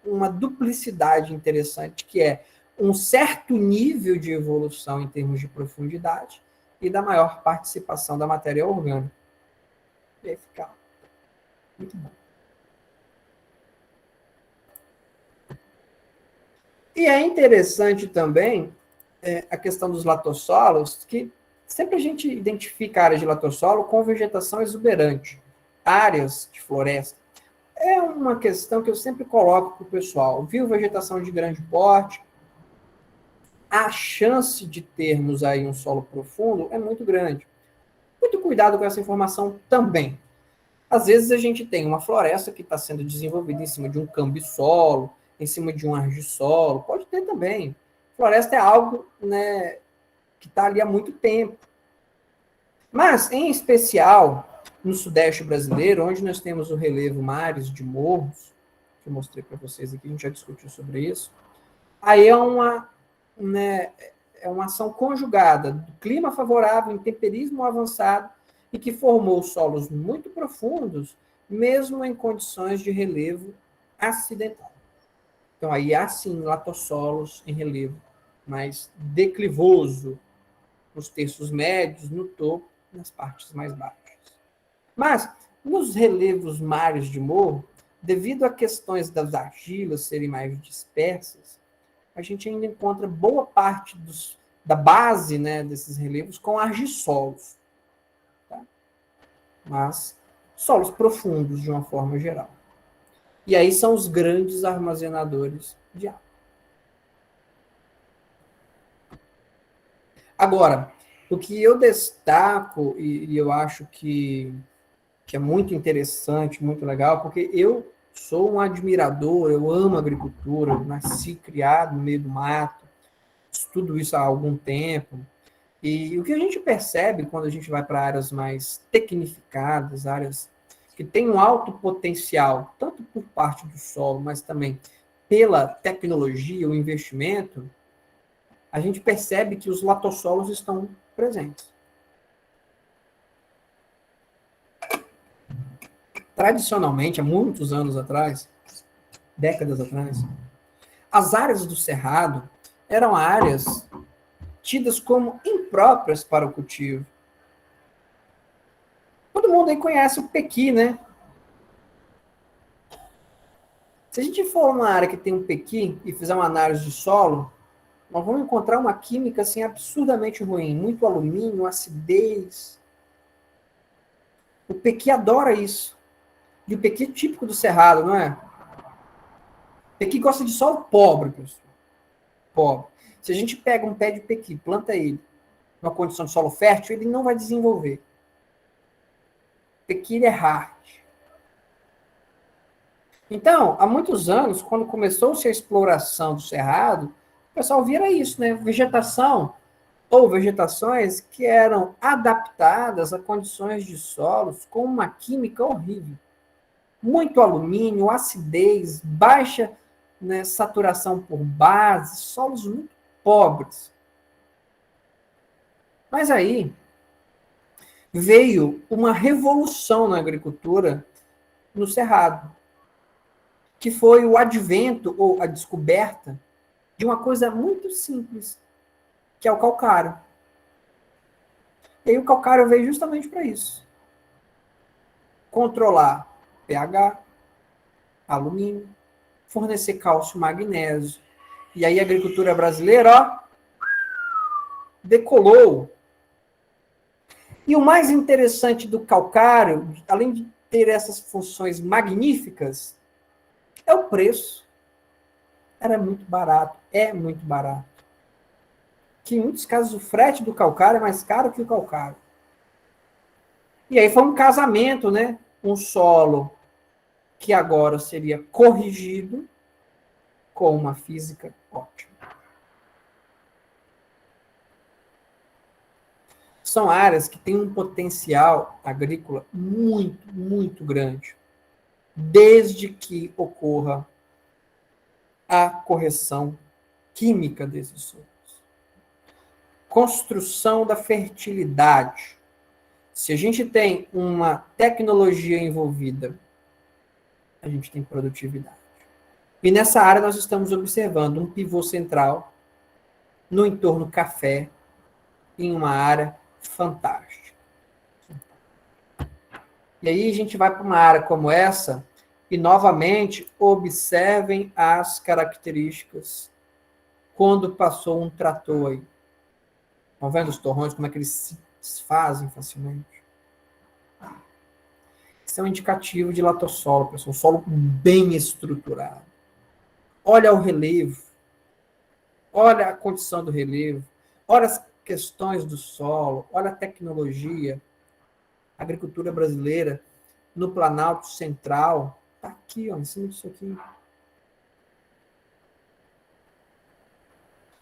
uma duplicidade interessante, que é um certo nível de evolução em termos de profundidade e da maior participação da matéria orgânica. Vertical. Muito bom. E é interessante também a questão dos latossolos, que sempre a gente identifica áreas de latossolo com vegetação exuberante, áreas de floresta. É uma questão que eu sempre coloco para o pessoal. Viu vegetação de grande porte? A chance de termos aí um solo profundo é muito grande. Muito cuidado com essa informação também. Às vezes a gente tem uma floresta que está sendo desenvolvida em cima de um cambissolo, em cima de um argissolo, pode ter também. Floresta é algo, né, que está ali há muito tempo. Mas, em especial, no sudeste brasileiro, onde nós temos o relevo mares de morros, que eu mostrei para vocês aqui, a gente já discutiu sobre isso, aí é uma ação conjugada do clima favorável, intemperismo avançado, e que formou solos muito profundos, mesmo em condições de relevo acidental. Então, aí há sim latossolos em relevo mais declivoso, nos terços médios, no topo, nas partes mais baixas. Mas, nos relevos mares de morro, devido a questões das argilas serem mais dispersas, a gente ainda encontra boa parte da base, né, desses relevos com argissolos. Tá? Mas solos profundos, de uma forma geral. E aí são os grandes armazenadores de água. Agora, o que eu destaco, e eu acho que é muito interessante, muito legal, porque eu sou um admirador, eu amo agricultura, nasci criado no meio do mato, estudo isso há algum tempo, e o que a gente percebe quando a gente vai para áreas mais tecnificadas, áreas que têm um alto potencial, tanto por parte do solo, mas também pela tecnologia, o investimento, a gente percebe que os latossolos estão presentes. Tradicionalmente, há muitos anos atrás, décadas atrás, as áreas do cerrado eram áreas tidas como impróprias para o cultivo. Todo mundo aí conhece o pequi, né? Se a gente for numa área que tem um pequi e fizer uma análise de solo, nós vamos encontrar uma química assim, absurdamente ruim. Muito alumínio, acidez. O pequi adora isso. E o pequi é típico do cerrado, não é? O pequi gosta de solo pobre, pessoal. Pobre. Se a gente pega um pé de pequi, planta ele numa condição de solo fértil, ele não vai desenvolver. O pequi é hard. Então, há muitos anos, quando começou-se a exploração do cerrado, o pessoal vira isso, né? Vegetação ou vegetações que eram adaptadas a condições de solos com uma química horrível. Muito alumínio, acidez, baixa, né, saturação por base, solos muito pobres. Mas aí veio uma revolução na agricultura no cerrado, que foi o advento ou a descoberta de uma coisa muito simples, que é o calcário. E aí o calcário veio justamente para isso. Controlar pH, alumínio, fornecer cálcio, magnésio. E aí a agricultura brasileira, ó, decolou. E o mais interessante do calcário, além de ter essas funções magníficas, é o preço. Era muito barato, é muito barato. Que em muitos casos o frete do calcário é mais caro que o calcário. E aí foi um casamento, né? Um solo que agora seria corrigido com uma física ótima. São áreas que têm um potencial agrícola muito, muito grande, desde que ocorra a correção química desses solos. Construção da fertilidade. Se a gente tem uma tecnologia envolvida, a gente tem produtividade. E nessa área nós estamos observando um pivô central no entorno café, em uma área fantástica. E aí a gente vai para uma área como essa e, novamente, observem as características quando passou um trator aí. Estão vendo os torrões, como é que eles se desfazem facilmente? Isso é um indicativo de latossolo, pessoal. Um solo bem estruturado. Olha o relevo. Olha a condição do relevo. Olha as questões do solo. Olha a tecnologia. A agricultura brasileira no Planalto Central. Está aqui, ó, em cima disso aqui.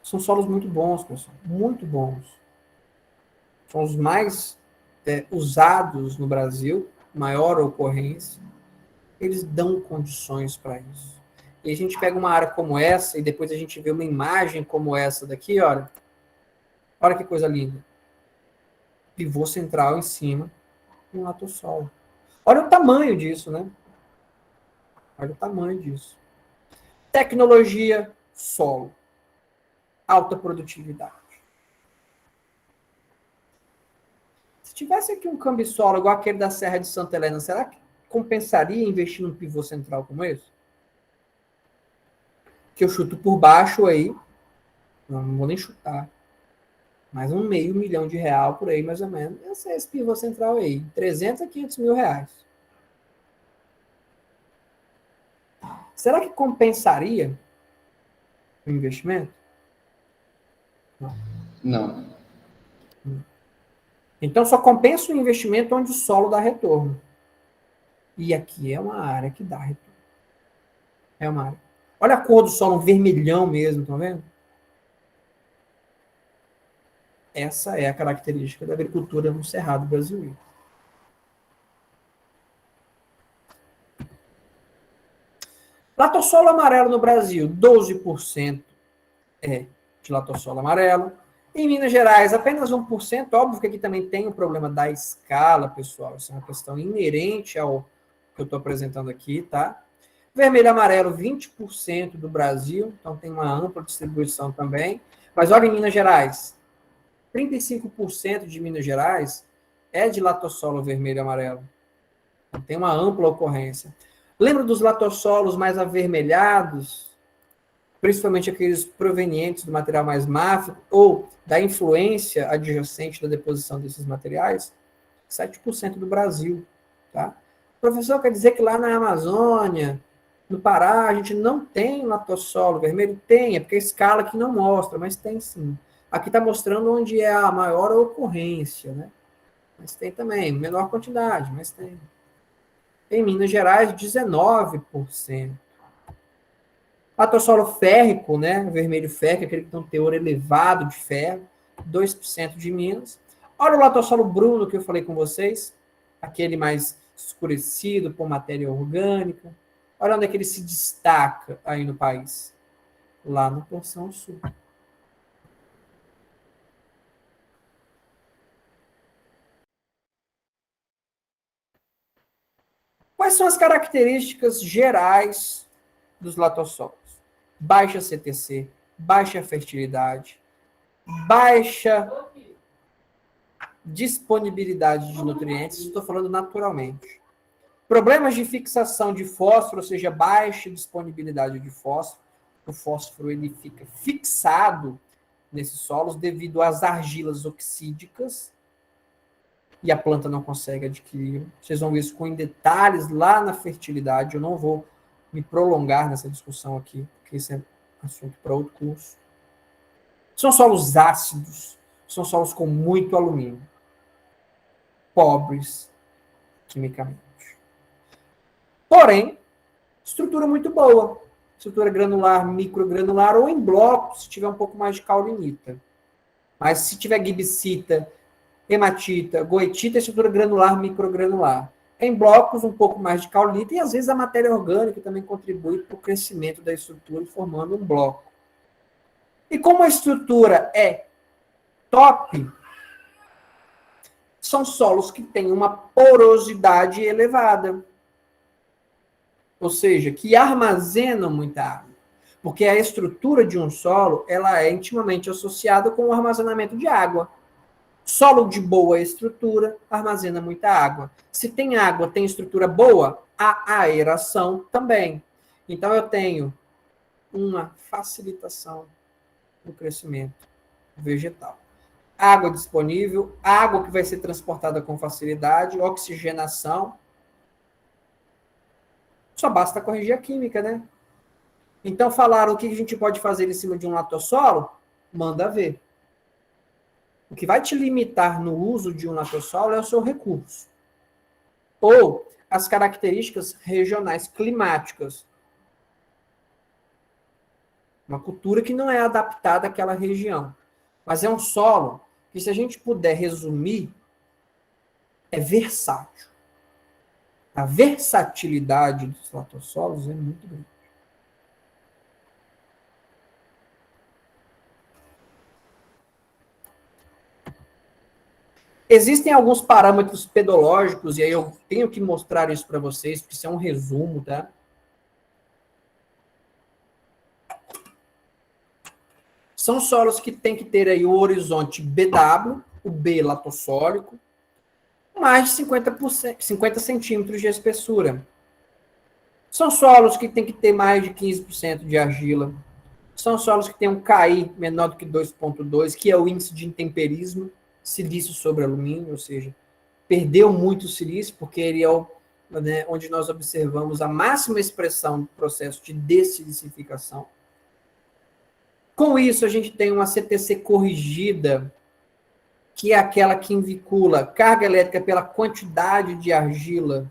São solos muito bons, pessoal. Muito bons. São os mais usados no Brasil, maior ocorrência. Eles dão condições para isso. E a gente pega uma área como essa e depois a gente vê uma imagem como essa daqui, olha. Olha que coisa linda. Pivô central em cima e um latossolo. Olha o tamanho disso, né? Olha o tamanho disso. Tecnologia, solo. Alta produtividade. Se tivesse aqui um cambisolo igual aquele da Serra de Santa Helena, será que compensaria investir num pivô central como esse? Que eu chuto por baixo aí, não vou nem chutar, mas R$500 mil por aí, mais ou menos. Esse pivô central aí, 300 a 500 mil reais. Será que compensaria o investimento? Não. Então, só compensa o investimento onde o solo dá retorno. E aqui é uma área que dá retorno. É uma área. Olha a cor do solo, um vermelhão mesmo, estão vendo? Essa é a característica da agricultura no Cerrado brasileiro. Latossolo amarelo no Brasil, 12% é de latossolo amarelo. Em Minas Gerais, apenas 1%. Óbvio que aqui também tem o problema da escala, pessoal. Isso é uma questão inerente ao que eu estou apresentando aqui, tá? Vermelho e amarelo, 20% do Brasil. Então tem uma ampla distribuição também. Mas olha em Minas Gerais. 35% de Minas Gerais é de latossolo vermelho e amarelo. Então, tem uma ampla ocorrência. Lembra dos latossolos mais avermelhados? Principalmente aqueles provenientes do material mais máfico ou da influência adjacente da deposição desses materiais? 7% do Brasil. Tá? Professor, quer dizer que lá na Amazônia, no Pará, a gente não tem latossolo vermelho? Tem, é porque a escala aqui não mostra, mas tem sim. Aqui está mostrando onde é a maior ocorrência, né? Mas tem também, menor quantidade, mas tem. Em Minas Gerais, 19%. Latossolo férrico, né? Vermelho férrico, aquele que tem um teor elevado de ferro, 2% de Minas. Olha o latossolo bruno que eu falei com vocês, aquele mais escurecido por matéria orgânica. Olha onde é que ele se destaca aí no país. Lá na porção sul. Quais são as características gerais dos latossolos? Baixa CTC, baixa fertilidade, baixa disponibilidade de nutrientes, estou falando naturalmente. Problemas de fixação de fósforo, ou seja, baixa disponibilidade de fósforo. O fósforo ele fica fixado nesses solos devido às argilas oxídicas. e a planta não consegue adquirir. Vocês vão ver isso com detalhes lá na fertilidade. Eu não vou me prolongar nessa discussão aqui, porque esse é assunto para outro curso. São solos ácidos, são solos com muito alumínio, pobres quimicamente. Porém, estrutura muito boa. Estrutura granular, microgranular ou em bloco, se tiver um pouco mais de caulinita. Mas se tiver gibsita, hematita, goetita, estrutura granular, microgranular. Em blocos, um pouco mais de caulinita e às vezes a matéria orgânica também contribui para o crescimento da estrutura, formando um bloco. E como a estrutura é top, são solos que têm uma porosidade elevada. Ou seja, que armazenam muita água. Porque a estrutura de um solo ela é intimamente associada com o armazenamento de água. Solo de boa estrutura armazena muita água. Se tem água, tem estrutura boa, a aeração também. Então eu tenho uma facilitação no crescimento vegetal. Água disponível, água que vai ser transportada com facilidade, oxigenação. Só basta corrigir a química, né? Então falaram o que a gente pode fazer em cima de um latossolo? Manda ver. O que vai te limitar no uso de um latossolo é o seu recurso. Ou as características regionais climáticas. Uma cultura que não é adaptada àquela região. Mas é um solo que, se a gente puder resumir, é versátil. A versatilidade dos latossolos é muito grande. Existem alguns parâmetros pedológicos, e aí eu tenho que mostrar isso para vocês, porque isso é um resumo, tá? São solos que tem que ter aí o horizonte BW, o B latossólico, mais de 50 centímetros de espessura. São solos que tem que ter mais de 15% de argila. São solos que têm um KI menor do que 2,2, que é o índice de intemperismo, silício sobre alumínio, ou seja, perdeu muito o silício, porque ele é o, né, onde nós observamos a máxima expressão do processo de dessilicificação. Com isso, a gente tem uma CTC corrigida, que é aquela que vincula carga elétrica pela quantidade de argila,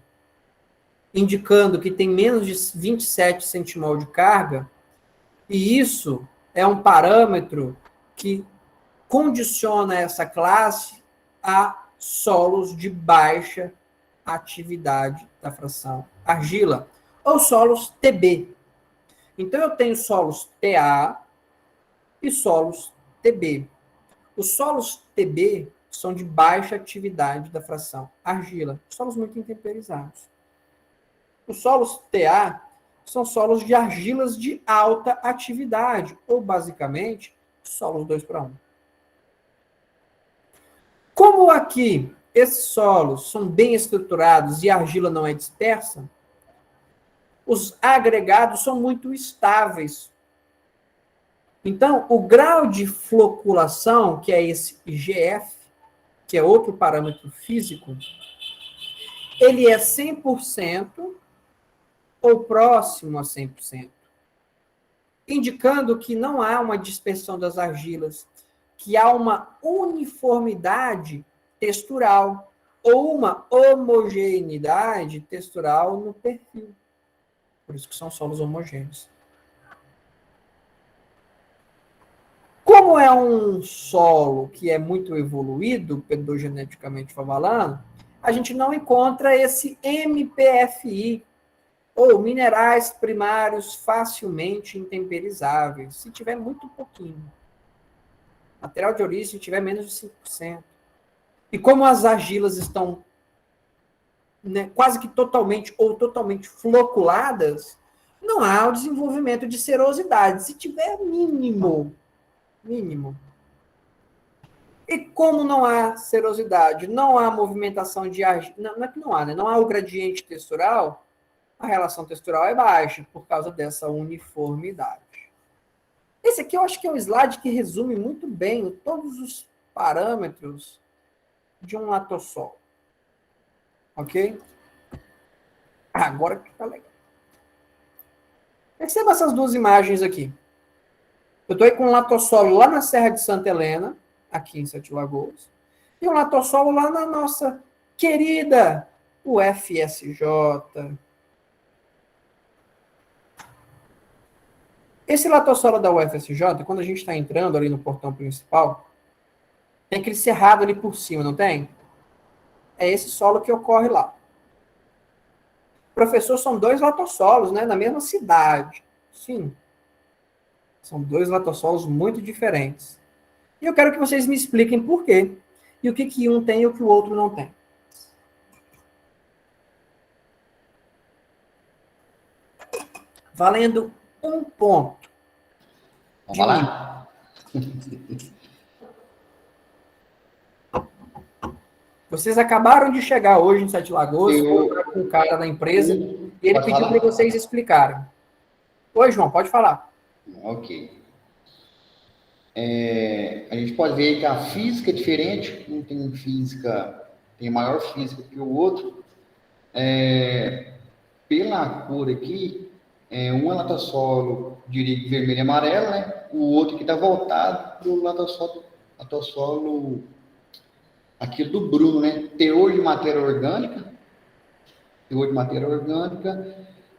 indicando que tem menos de 27 centimol de carga, e isso é um parâmetro que condiciona essa classe a solos de baixa atividade da fração argila, ou solos TB. Então, eu tenho solos TA e solos TB. Os solos TB são de baixa atividade da fração argila, solos muito intemperizados. Os solos TA são solos de argilas de alta atividade, ou, basicamente, solos 2:1. Como aqui esses solos são bem estruturados e a argila não é dispersa, os agregados são muito estáveis. Então, o grau de floculação, que é esse IGF, que é outro parâmetro físico, ele é 100% ou próximo a 100%, indicando que não há uma dispersão das argilas, que há uma uniformidade textural ou uma homogeneidade textural no perfil. Por isso que são solos homogêneos. Como é um solo que é muito evoluído, pedogeneticamente falando, a gente não encontra esse MPFI, ou minerais primários facilmente intemperizáveis, se tiver muito pouquinho. Material de origem, se tiver menos de 5%. E como as argilas estão, né, quase que totalmente ou totalmente floculadas, não há o desenvolvimento de serosidade. Se tiver mínimo. E como não há serosidade, não há movimentação de argila, não é que não há, né? Não há o gradiente textural, a relação textural é baixa por causa dessa uniformidade. Esse aqui eu acho que é um slide que resume muito bem todos os parâmetros de um latossolo. Ok? Agora que tá legal. Perceba essas duas imagens aqui. Eu estou aí com um latossolo lá na Serra de Santa Helena, aqui em Sete Lagoas, e um latossolo lá na nossa querida UFSJ. Esse latossolo da UFSJ, quando a gente está entrando ali no portão principal, tem aquele cerrado ali por cima, não tem? É esse solo que ocorre lá. Professor, são 2 latossolos, né, na mesma cidade. Sim. São 2 latossolos muito diferentes. E eu quero que vocês me expliquem por quê. E o que um tem e o que o outro não tem. Valendo 1 ponto. Vamos lá? Vocês acabaram de chegar hoje em Sete Lagoas, foram com o cara da empresa, e ele Pode pediu falar? para vocês explicarem. Oi, João, pode falar. Ok. A gente pode ver que a física é diferente, um tem física, tem maior física que o outro. Pela cor aqui, um é latossolo, diria que vermelho e amarelo, né? O outro que está voltado para o latossolo, aquilo do Bruno, né? Teor de matéria orgânica.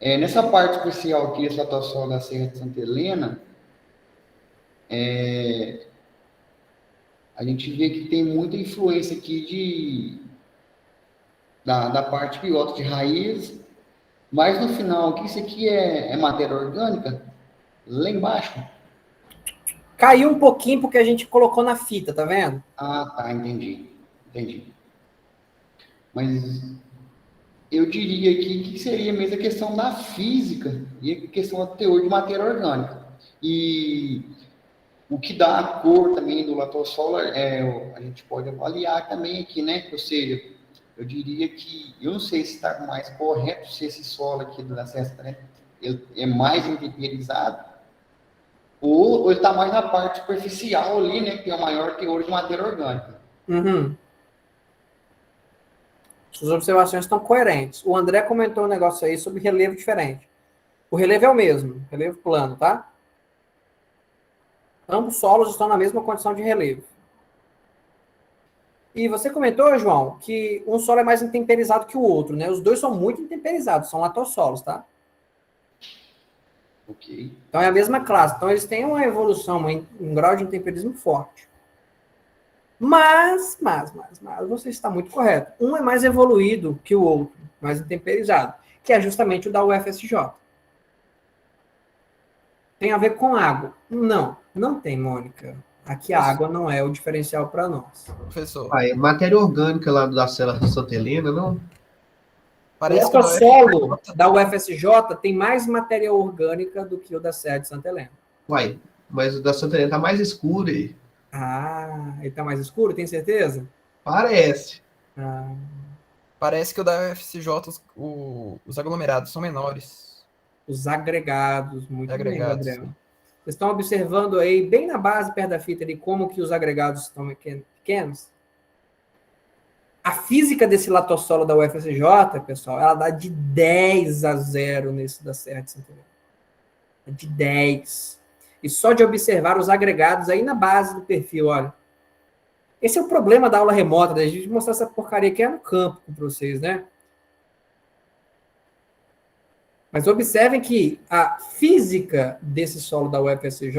Nessa parte especial aqui, esse latossolo da Serra de Santa Helena, a gente vê que tem muita influência aqui da parte biótica de raiz, mas no final, que isso aqui é matéria orgânica, lá embaixo. Caiu um pouquinho porque a gente colocou na fita, tá vendo? Ah, tá, entendi. Mas eu diria aqui que seria mesmo a questão da física e a questão do teor de matéria orgânica. E o que dá a cor também do latossolo, a gente pode avaliar também aqui, né? Ou seja, eu diria que, eu não sei se está mais correto, se esse solo aqui da Serra, né, ele é mais intemperizado, ou ele está mais na parte superficial ali, né? Que tem o maior teor de matéria orgânica. Uhum. Suas observações estão coerentes. O André comentou um negócio aí sobre relevo diferente. O relevo é o mesmo, relevo plano, tá? Ambos solos estão na mesma condição de relevo. E você comentou, João, que um solo é mais intemperizado que o outro, né? Os dois são muito intemperizados, são latossolos, tá? Ok. Então é a mesma classe. Então eles têm uma evolução, um grau de intemperismo forte. Mas você está muito correto. Um é mais evoluído que o outro, mais intemperizado, que é justamente o da UFSJ. Tem a ver com água? Não tem, Mônica. Aqui a água não é o diferencial para nós. Professor, Matéria orgânica lá da Serra de Santa Helena, não? O parece que latossolo da UFSJ tem mais matéria orgânica do que o da Serra de Santa Helena. Mas o da Santa Helena tá mais escuro aí. Ah, ele está mais escuro, tem certeza? Parece. parece que o da UFCJ, os aglomerados são menores. Os agregados, muito bem, Gabriel. Sim. Vocês estão observando aí, bem na base, perto da fita ali, como que os agregados estão pequenos? A física desse latossolo da UFSJ, pessoal, ela dá de 10-0 nesse da Serra de Santa Helena. De 10. E só de observar os agregados aí na base do perfil, olha. Esse é o problema da aula remota, da gente mostrar essa porcaria que é no campo para vocês, né? Mas observem que a física desse solo da UFSJ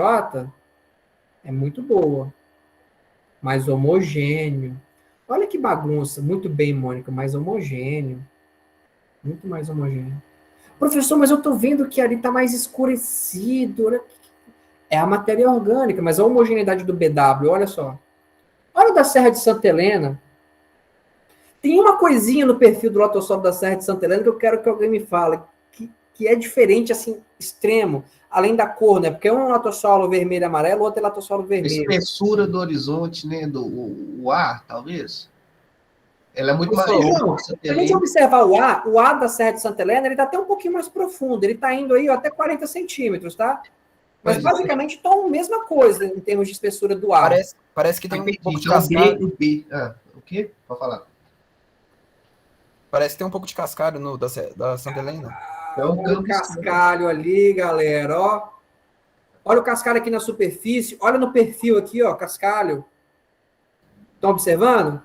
é muito boa, mais homogêneo. Olha que bagunça, muito bem, Mônica, mais homogêneo. Muito mais homogêneo. Professor, mas eu estou vendo que ali está mais escurecido. É a matéria orgânica, mas a homogeneidade do BW, olha só. Olha o da Serra de Santa Helena. Tem uma coisinha no perfil do latossolo da Serra de Santa Helena que eu quero que alguém me fale, que é diferente, assim, extremo, além da cor, né? Porque um é latossolo vermelho e amarelo, o outro é latossolo A vermelho. espessura do horizonte, né? O ar, talvez. Ela é muito Professor, maior. não, se a gente observar o ar da Serra de Santa Helena, ele está até um pouquinho mais profundo. Ele está indo aí até 40 centímetros, tá? Mas basicamente estão a mesma coisa em termos de espessura do ar. Parece que tem um pouco de Então, cascata. B. O quê? Pode falar. Parece que tem um pouco de cascalho no da Santa Helena. É um Olha o campo cascalho ali, galera, ó. Olha o cascalho aqui na superfície. Olha no perfil aqui, ó, cascalho. Estão observando?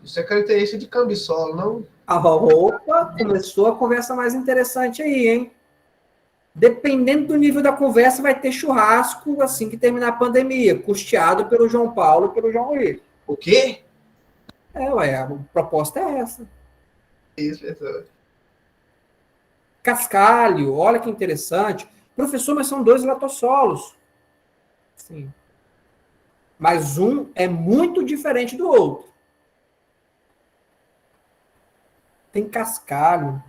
Isso é característica de cambisolo, não? Opa, começou a conversa mais interessante aí, hein? Dependendo do nível da conversa, vai ter churrasco assim que terminar a pandemia, custeado pelo João Paulo e pelo João Luiz. O quê? Ué, a proposta é essa. Isso, professor. Cascalho, olha que interessante. Professor, mas são 2 latossolos. Sim. Mas um é muito diferente do outro. Tem cascalho.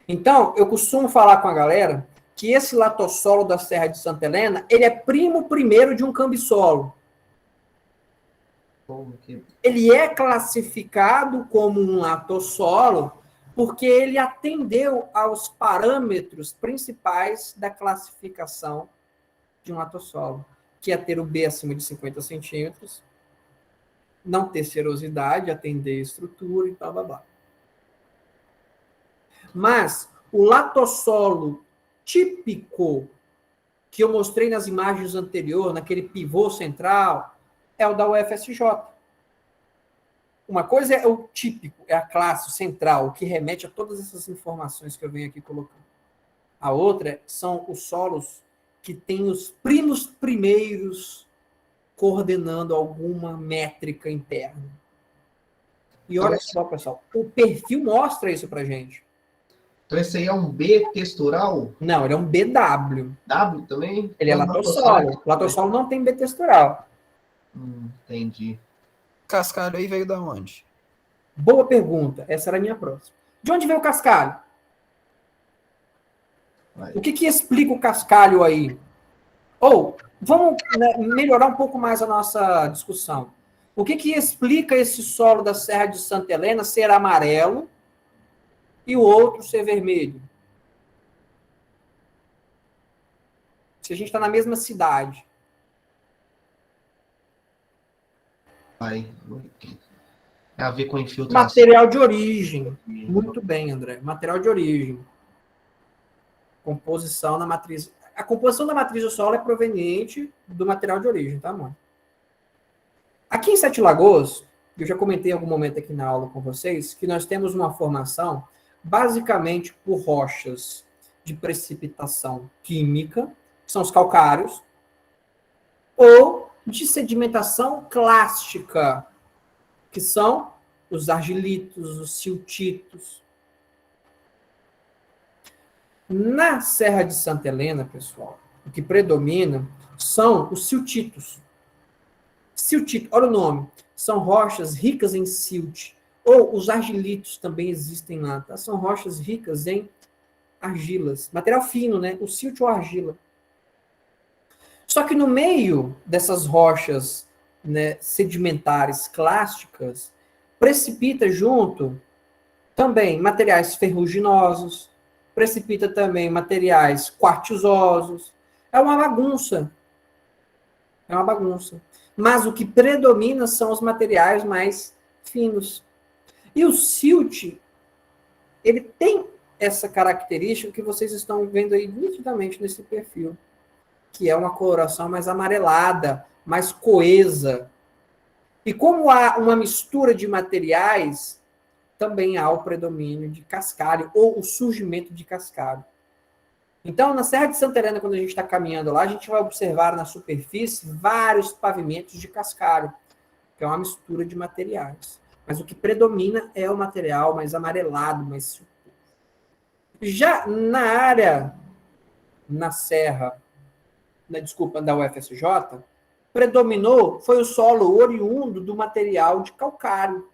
Então, eu costumo falar com a galera que esse latossolo da Serra de Santa Helena, ele é primo primeiro de um cambissolo. Ele é classificado como um latossolo porque ele atendeu aos parâmetros principais da classificação de um latossolo, que é ter o B acima de 50 centímetros, não ter serosidade, atender a estrutura e blá, blá, blá. Mas o latossolo típico que eu mostrei nas imagens anteriores, naquele pivô central, é o da UFSJ. Uma coisa é o típico, é a classe central, o que remete a todas essas informações que eu venho aqui colocando. A outra são os solos que têm os primos primeiros coordenando alguma métrica interna. E olha só, pessoal, o perfil mostra isso pra gente. Então esse aí é um B textural? Não, ele é um BW. W também? Ele é latossolo. Latossolo não tem B textural. Entendi. Cascalho aí veio da onde? Boa pergunta. Essa era a minha próxima. De onde veio o cascalho? O que explica o cascalho aí? Ou, vamos melhorar um pouco mais a nossa discussão. O que explica esse solo da Serra de Santa Helena ser amarelo e o outro ser vermelho? Se a gente está na mesma cidade. Tem a ver com infiltração. Material de origem. Muito bem, André. Material de origem. Composição na matriz. A composição da matriz do solo é proveniente do material de origem, tá, mano? Aqui em Sete Lagoas, eu já comentei em algum momento aqui na aula com vocês, que nós temos uma formação basicamente por rochas de precipitação química, que são os calcários, ou de sedimentação clástica, que são os argilitos, os siltitos. Na Serra de Santa Helena, pessoal, o que predomina são os siltitos. Siltito, olha o nome, são rochas ricas em silt, ou os argilitos também existem lá, tá? São rochas ricas em argilas, material fino, né? O silt ou argila. Só que no meio dessas rochas, né, sedimentares clássicas, precipita junto também materiais ferruginosos, precipita também materiais quartzosos. É uma bagunça. É uma bagunça. Mas o que predomina são os materiais mais finos. E o silt, ele tem essa característica que vocês estão vendo aí nitidamente nesse perfil, que é uma coloração mais amarelada, mais coesa. E como há uma mistura de materiais, também há o predomínio de cascalho, ou o surgimento de cascalho. Então, na Serra de Santa Helena, quando a gente está caminhando lá, a gente vai observar na superfície vários pavimentos de cascalho, que é uma mistura de materiais. Mas o que predomina é o material mais amarelado, mais sutil. Já na área, na serra, da UFSJ, predominou foi o solo oriundo do material de calcário.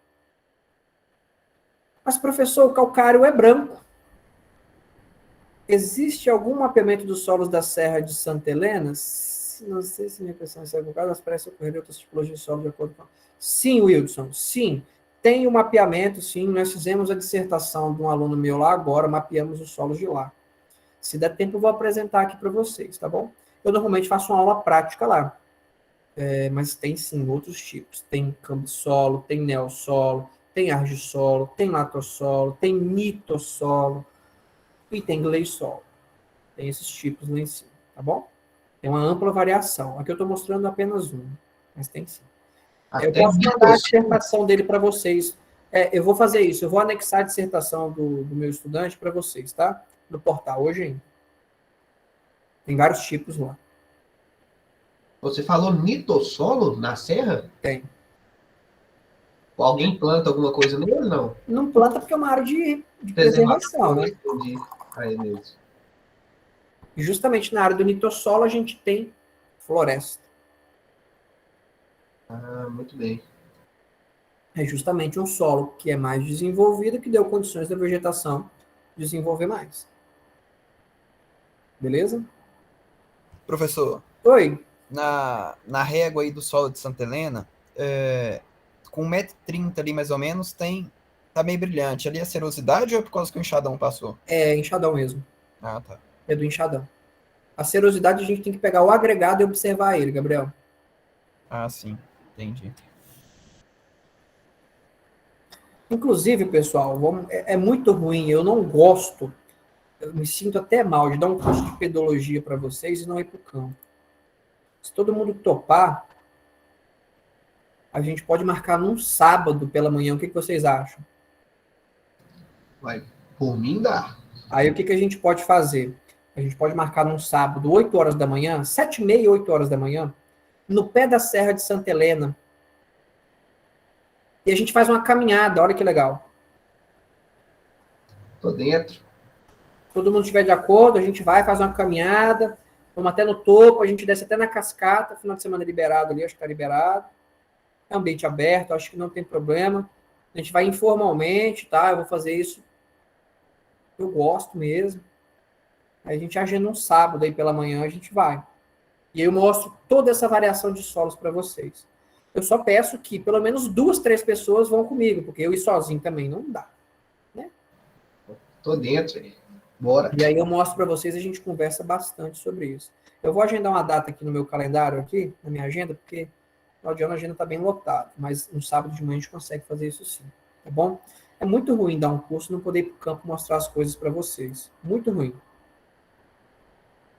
Mas, professor, o calcário é branco. Existe algum mapeamento dos solos da Serra de Santa Helena? Não sei se minha impressão é equivocada, mas parece ocorrer outras tipologias de solo de acordo com... Sim, Wilson, sim. Tem o mapeamento, sim. Nós fizemos a dissertação de um aluno meu lá agora, mapeamos os solos de lá. Se der tempo, eu vou apresentar aqui para vocês, tá bom? Eu normalmente faço uma aula prática lá. Mas tem, sim, outros tipos. Tem cambisolo, tem neossolo, tem argissolo, tem latossolo, tem nitossolo e tem gleissol. Tem esses tipos lá em cima, tá bom? Tem uma ampla variação. Aqui eu estou mostrando apenas um, mas tem sim. Eu Até posso mandar a nitossolo. dissertação dele para vocês. Eu vou fazer isso. Eu vou anexar a dissertação do meu estudante para vocês, tá? No portal, hoje ainda. Tem vários tipos lá. Você falou nitossolo na serra? Tem. Alguém planta alguma coisa nele? Não. Não planta porque é uma área de preservação, né? Entendi. Aí mesmo. E justamente na área do nitossolo a gente tem floresta. Ah, muito bem. É justamente um solo que é mais desenvolvido que deu condições da vegetação desenvolver mais. Beleza? Professor, Oi. na régua aí do solo de Santa Helena, com 1,30 m ali mais ou menos, tá meio brilhante. Ali é serosidade ou é por causa que o enxadão passou? É enxadão mesmo. Ah, tá. É do enxadão. A serosidade a gente tem que pegar o agregado e observar ele, Gabriel. Ah, sim. Entendi. Inclusive, pessoal, é muito ruim. Eu não gosto. Eu me sinto até mal de dar um curso de pedologia para vocês e não ir para o campo. Se todo mundo topar, a gente pode marcar num sábado pela manhã. O que vocês acham? Vai. Por mim dá. Aí o que a gente pode fazer? A gente pode marcar num sábado, 8 horas da manhã, 7h30, 8 horas da manhã, no pé da Serra de Santa Helena. E a gente faz uma caminhada, olha que legal. Tô dentro. Se todo mundo estiver de acordo, a gente vai, faz uma caminhada, vamos até no topo, a gente desce até na cascata, final de semana liberado ali, acho que está liberado. É um ambiente aberto, acho que não tem problema. A gente vai informalmente, tá? Eu vou fazer isso. Eu gosto mesmo. Aí a gente agenda um sábado aí pela manhã, a gente vai. E aí eu mostro toda essa variação de solos para vocês. Eu só peço que pelo menos 2, 3 pessoas vão comigo, porque eu ir sozinho também não dá. Né? Tô dentro. Bora. E aí eu mostro para vocês, a gente conversa bastante sobre isso. Eu vou agendar uma data aqui no meu calendário, aqui, na minha agenda, porque no dia a agenda está bem lotada, mas no sábado de manhã a gente consegue fazer isso sim, tá bom? É muito ruim dar um curso e não poder ir para o campo mostrar as coisas para vocês. Muito ruim.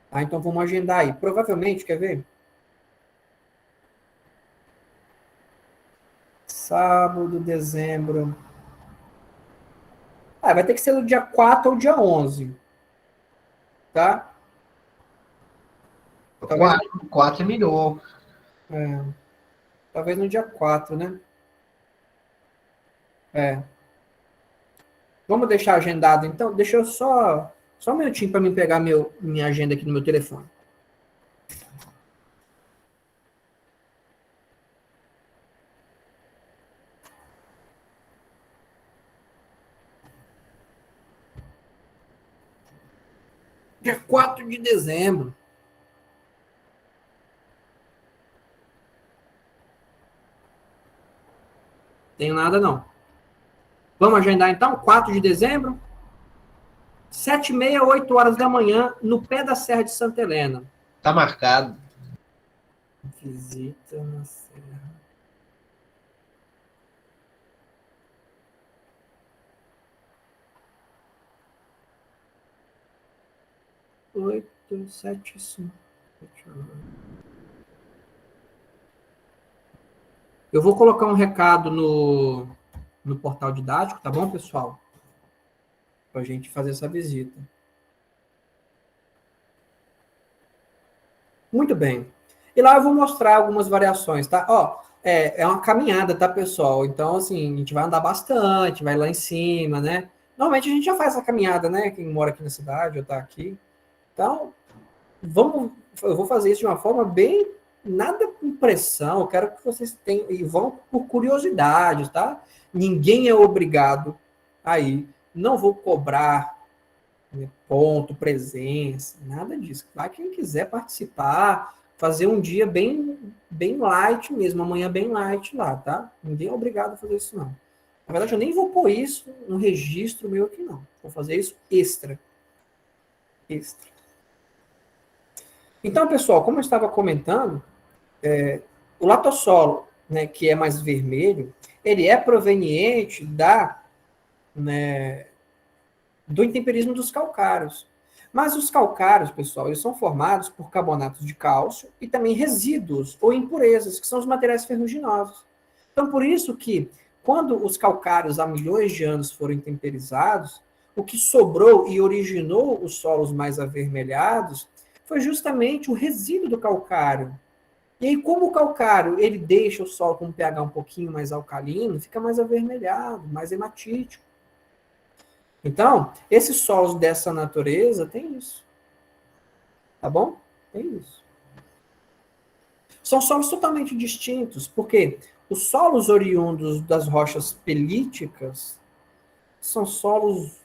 Tá, então vamos agendar aí. Provavelmente, quer ver? Sábado, dezembro. Vai ter que ser no dia 4 ou dia 11. Tá? Talvez, 4 é melhor. talvez no dia 4, né? Vamos deixar agendado, então? Deixa eu só um minutinho para mim pegar minha agenda aqui no meu telefone. Dia 4 de dezembro. Tenho nada, não. Vamos agendar, então? 4 de dezembro? 7h30, 8 horas da manhã, no pé da Serra de Santa Helena. Tá marcado. Visita na Serra. Oito, 7, 5. Eu vou colocar um recado no portal didático, tá bom, pessoal? Para a gente fazer essa visita. Muito bem. E lá eu vou mostrar algumas variações, tá? Ó, é uma caminhada, tá, pessoal? Então, assim, a gente vai andar bastante, vai lá em cima, né? Normalmente a gente já faz essa caminhada, né? Quem mora aqui na cidade ou tá aqui. Então, eu vou fazer isso de uma forma bem, nada com pressão, eu quero que vocês tenham, e vão por curiosidade, tá? Ninguém é obrigado a ir, não vou cobrar, né, ponto, presença, nada disso. Vai quem quiser participar, fazer um dia bem light mesmo, amanhã bem light lá, tá? Ninguém é obrigado a fazer isso, não. Na verdade, eu nem vou pôr isso no registro meu aqui, não. Vou fazer isso extra. Extra. Então, pessoal, como eu estava comentando, o latossolo né, que é mais vermelho, ele é proveniente né, do intemperismo dos calcários. Mas os calcários, pessoal, eles são formados por carbonatos de cálcio e também resíduos ou impurezas, que são os materiais ferruginosos. Então, por isso que, quando os calcários há milhões de anos foram intemperizados, o que sobrou e originou os solos mais avermelhados foi justamente o resíduo do calcário. E aí, como o calcário ele deixa o solo com um pH um pouquinho mais alcalino, fica mais avermelhado, mais hematítico. Então, esses solos dessa natureza tem isso. Tá bom? Tem isso. São solos totalmente distintos, porque os solos oriundos das rochas pelíticas são solos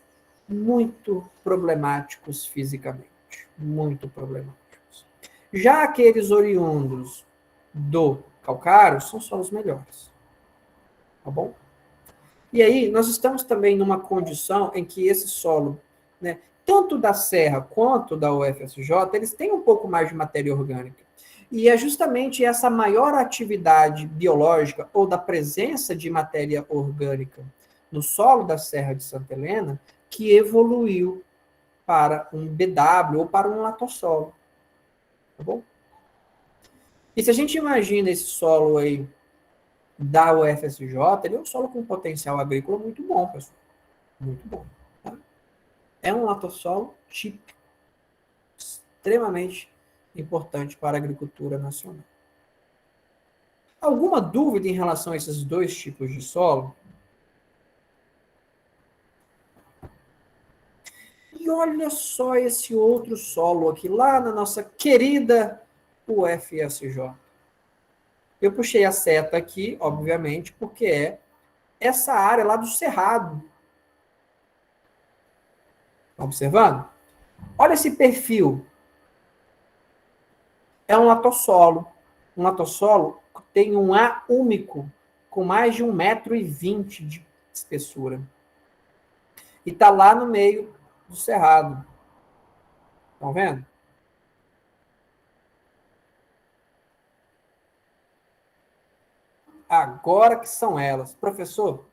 muito problemáticos fisicamente. Muito problemáticos. Já aqueles oriundos do calcário são solos melhores. Tá bom? E aí, nós estamos também numa condição em que esse solo, né, tanto da Serra quanto da UFSJ, eles têm um pouco mais de matéria orgânica. E é justamente essa maior atividade biológica ou da presença de matéria orgânica no solo da Serra de Santa Helena que evoluiu para um BW ou para um latossolo. Tá bom? E se a gente imagina esse solo aí da UFSJ, ele é um solo com potencial agrícola muito bom, pessoal. Muito bom. Tá? É um latossolo típico, extremamente importante para a agricultura nacional. Alguma dúvida em relação a esses dois tipos de solo? E olha só esse outro solo aqui, lá na nossa querida UFSJ. Eu puxei a seta aqui, obviamente, porque é essa área lá do Cerrado. Tá observando? Olha esse perfil. É um latossolo. Um latossolo tem um A úmico com mais de 1,20 m de espessura. E está lá no meio do Cerrado. Estão vendo? Agora que são elas. Professor,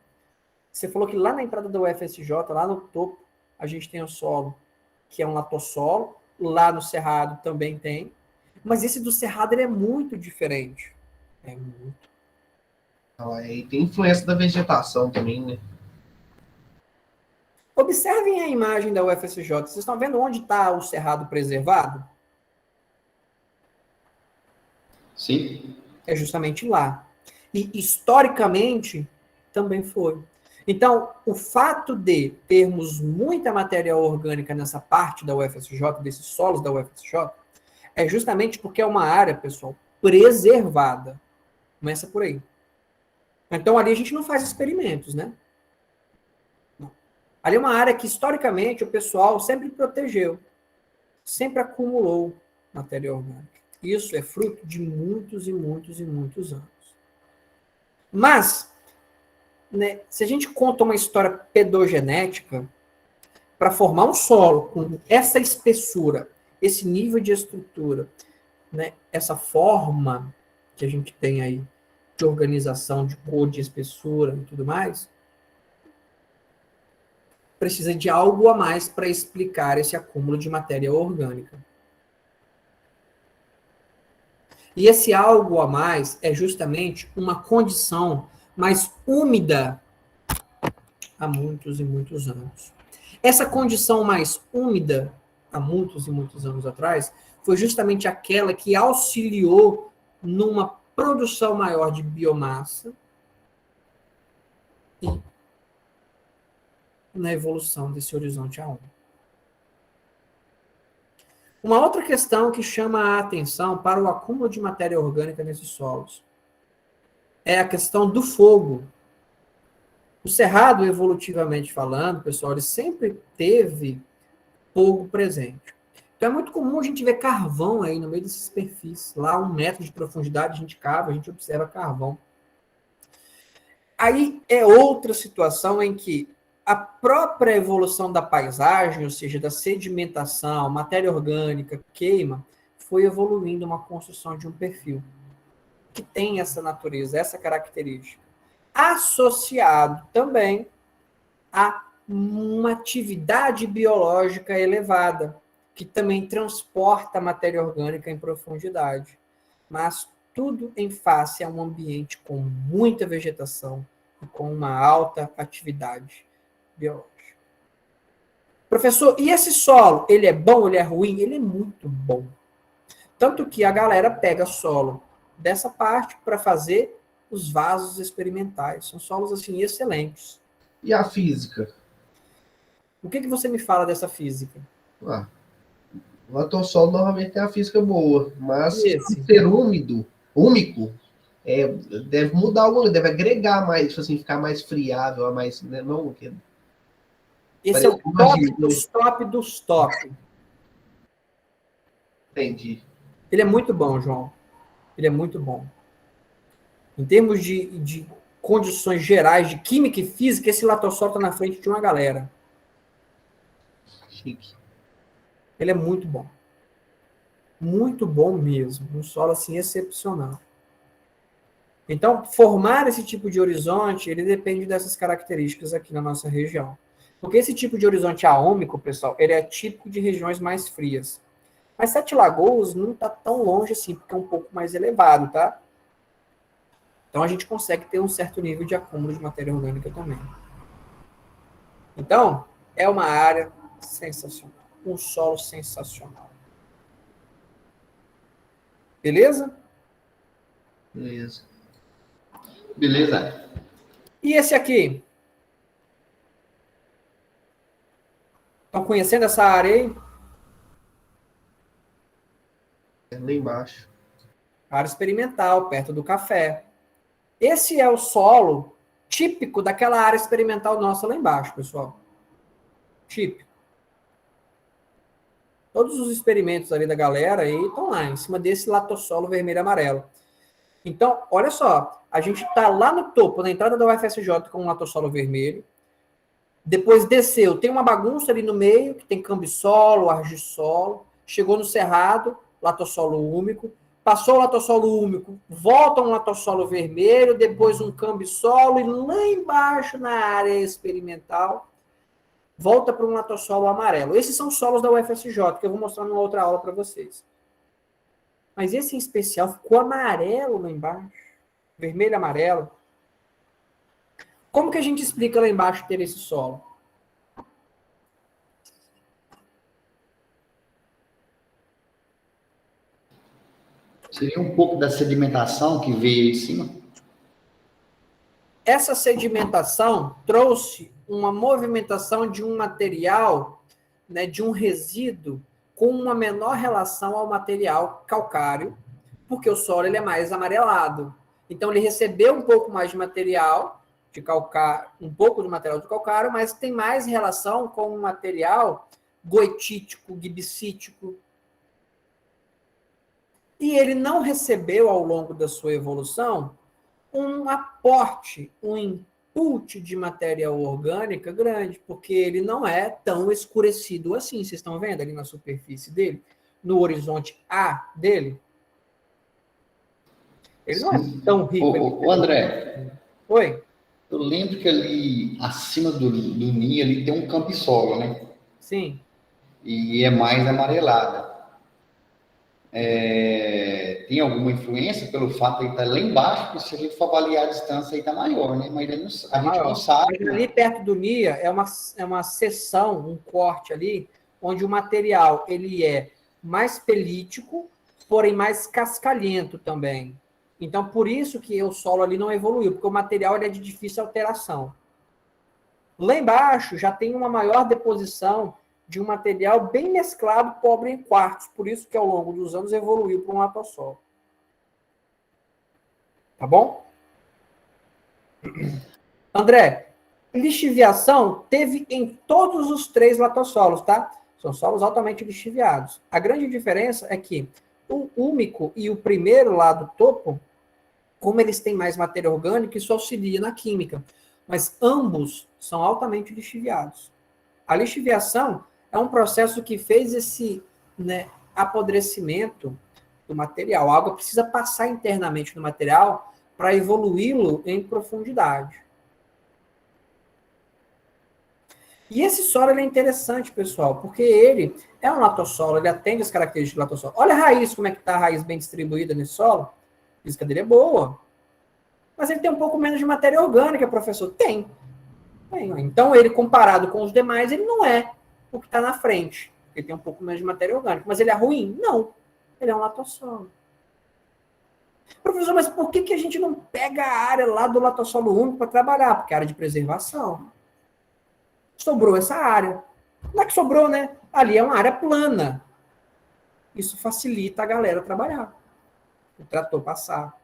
você falou que lá na entrada da UFSJ, lá no topo, a gente tem o solo, que é um latossolo. Lá no Cerrado também tem. Mas esse do Cerrado ele é muito diferente. É muito. Aí tem influência da vegetação também, né? Observem a imagem da UFSJ. Vocês estão vendo onde está o Cerrado preservado? Sim. É justamente lá. E, historicamente, também foi. Então, o fato de termos muita matéria orgânica nessa parte da UFSJ, desses solos da UFSJ, é justamente porque é uma área, pessoal, preservada. Começa por aí. Então, ali a gente não faz experimentos, né? Não. Ali é uma área que, historicamente, o pessoal sempre protegeu, sempre acumulou matéria orgânica. Isso é fruto de muitos e muitos e muitos anos. Mas, né, se a gente conta uma história pedogenética, para formar um solo com essa espessura, esse nível de estrutura, né, essa forma que a gente tem aí de organização, de cor, de espessura e tudo mais, precisa de algo a mais para explicar esse acúmulo de matéria orgânica. E esse algo a mais é justamente uma condição mais úmida há muitos e muitos anos. Essa condição mais úmida, há muitos e muitos anos atrás, foi justamente aquela que auxiliou numa produção maior de biomassa e na evolução desse horizonte A1. Uma outra questão que chama a atenção para o acúmulo de matéria orgânica nesses solos é a questão do fogo. O Cerrado, evolutivamente falando, pessoal, ele sempre teve fogo presente. Então é muito comum a gente ver carvão aí no meio desses perfis. Lá, 1 metro de profundidade, a gente cava, a gente observa carvão. Aí é outra situação em que a própria evolução da paisagem, ou seja, da sedimentação, matéria orgânica, queima, foi evoluindo uma construção de um perfil. que tem essa natureza, essa característica. Associado também a uma atividade biológica elevada, que também transporta a matéria orgânica em profundidade. Mas tudo em face a um ambiente com muita vegetação e com uma alta atividade biológica. Professor, e esse solo, ele é bom, ele é ruim? Ele é muito bom. Tanto que a galera pega solo dessa parte para fazer os vasos experimentais. São solos, assim, excelentes. E a física? O que você me fala dessa física? Ah, o latossolo normalmente tem a física boa, mas Esse? ser úmico, deve mudar alguma coisa, deve agregar mais, tipo assim, ficar mais friável, mais, né, não, Esse é o top dos top dos top. Entendi. Ele é muito bom, João. Ele é muito bom. Em termos de condições gerais de química e física, esse latossolo está na frente de uma galera. Chique. Ele é muito bom. Muito bom mesmo. Um solo, assim, excepcional. Então, formar esse tipo de horizonte, ele depende dessas características aqui na nossa região. Porque esse tipo de horizonte aômico, pessoal, ele é típico de regiões mais frias. Mas Sete Lagoas não está tão longe assim, porque é um pouco mais elevado, tá? Então, a gente consegue ter um certo nível de acúmulo de matéria orgânica também. Então, é uma área sensacional. Um solo sensacional. Beleza? Beleza. Beleza. E esse aqui? Estão conhecendo essa área aí? Lá embaixo. Área experimental, perto do café. Esse é o solo típico daquela área experimental nossa lá embaixo, pessoal. Típico. Todos os experimentos ali da galera aí estão lá, em cima desse latossolo vermelho e amarelo. Então, olha só, a gente está lá no topo, na entrada da UFSJ com um latossolo vermelho. Depois desceu, tem uma bagunça ali no meio, que tem cambissolo, argissolo. Chegou no cerrado, latossolo úmico. Passou o latossolo úmico, volta um latossolo vermelho, depois um cambissolo, e lá embaixo, na área experimental, volta para um latossolo amarelo. Esses são solos da UFSJ, que eu vou mostrar numa outra aula para vocês. Mas esse em especial ficou amarelo lá embaixo. Vermelho e amarelo. Como que a gente explica lá embaixo ter esse solo? Seria um pouco da sedimentação que veio aí em cima? Essa sedimentação trouxe uma movimentação de um material, né, de um resíduo, com uma menor relação ao material calcário, porque o solo ele é mais amarelado. Então, ele recebeu um pouco mais de material, de calcário, um pouco de material de calcário, mas tem mais relação com o material goetítico, gibsítico. E ele não recebeu, ao longo da sua evolução, um aporte, um input de matéria orgânica grande, porque ele não é tão escurecido assim. Vocês estão vendo ali na superfície dele? No horizonte A dele? Ele não é tão rico. Ô, André. Oi? Eu lembro que ali, acima do ninho, ali tem um cambissolo, né? Sim. E é mais amarelada. Tem alguma influência pelo fato de ele estar lá embaixo, porque se a gente for avaliar a distância aí está maior, né? Mas a gente não sabe. Mas ali perto do NIA é uma seção, um corte ali, onde o material ele é mais pelítico, porém mais cascalhento também. Então, por isso que o solo ali não evoluiu, porque o material ele é de difícil alteração. Lá embaixo já tem uma maior deposição de um material bem mesclado, pobre em quartos. Por isso que, ao longo dos anos, evoluiu para um latossolo. Tá bom? André, lixiviação teve em todos os 3 latossolos, tá? São solos altamente lixiviados. A grande diferença é que o úmico e o primeiro lá do topo, como eles têm mais matéria orgânica, isso auxilia na química. Mas ambos são altamente lixiviados. A lixiviação é um processo que fez esse, né, apodrecimento do material. A água precisa passar internamente no material para evoluí-lo em profundidade. E esse solo ele é interessante, pessoal, porque ele é um latossolo, ele atende as características do latossolo. Olha a raiz, como é que está a raiz bem distribuída nesse solo. A física dele é boa. Mas ele tem um pouco menos de matéria orgânica, professor. Tem. Então, ele, comparado com os demais, ele não é o que está na frente. Ele tem um pouco menos de matéria orgânica. Mas ele é ruim? Não. Ele é um latossolo. Professor, mas por que a gente não pega a área lá do latossolo úmico para trabalhar? Porque é área de preservação. Sobrou essa área. Não é que sobrou, né? Ali é uma área plana. Isso facilita a galera trabalhar. O trator passar.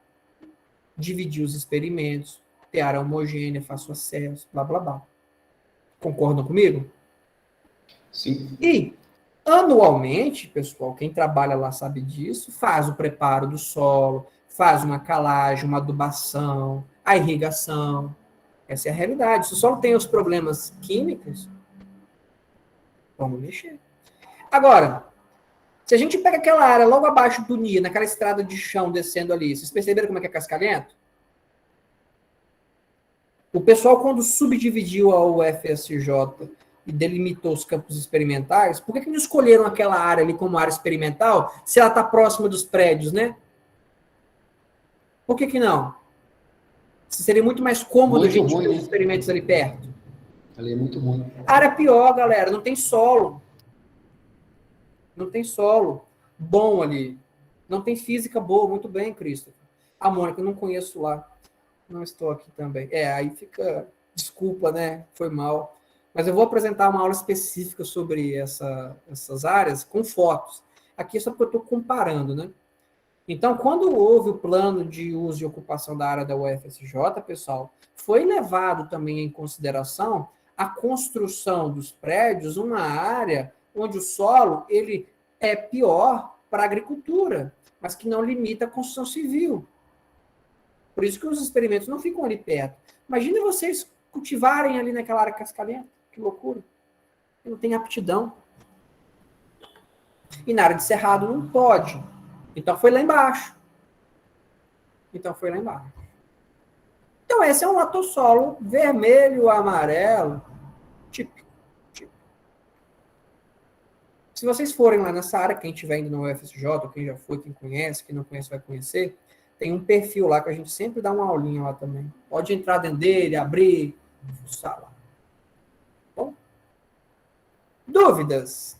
Dividir os experimentos. Ter área homogênea, fácil acesso, blá, blá, blá. Concordam comigo? Sim. E, anualmente, pessoal, quem trabalha lá sabe disso, faz o preparo do solo, faz uma calagem, uma adubação, a irrigação. Essa é a realidade. Se o solo tem os problemas químicos, vamos mexer. Agora, se a gente pega aquela área logo abaixo do NIA, naquela estrada de chão descendo ali, vocês perceberam como é que é cascalhento? O pessoal, quando subdividiu a UFSJ e delimitou os campos experimentais, por que não escolheram aquela área ali como área experimental, se ela está próxima dos prédios, né? Por que não? Seria muito mais cômodo a gente ter os experimentos ali perto. Ali é muito ruim. A área pior, galera, não tem solo. Não tem solo bom ali. Não tem física boa. Muito bem, Cristo. A Mônica, eu não conheço lá. Não estou aqui também. Aí fica... Desculpa, né? Foi mal. Mas eu vou apresentar uma aula específica sobre essas áreas com fotos. Aqui é só porque eu estou comparando, né? Então, quando houve o plano de uso e ocupação da área da UFSJ, pessoal, foi levado também em consideração a construção dos prédios, uma área onde o solo ele é pior para a agricultura, mas que não limita a construção civil. Por isso que os experimentos não ficam ali perto. Imagine vocês cultivarem ali naquela área cascalhenta. Que loucura. Não tem aptidão. E na área de cerrado não pode. Então foi lá embaixo. Então esse é um latossolo vermelho, amarelo, típico. Se vocês forem lá nessa área, quem estiver indo no UFSJ, quem já foi, quem conhece, quem não conhece vai conhecer, tem um perfil lá que a gente sempre dá uma aulinha lá também. Pode entrar dentro dele, abrir, fuçar lá. Bom? Dúvidas?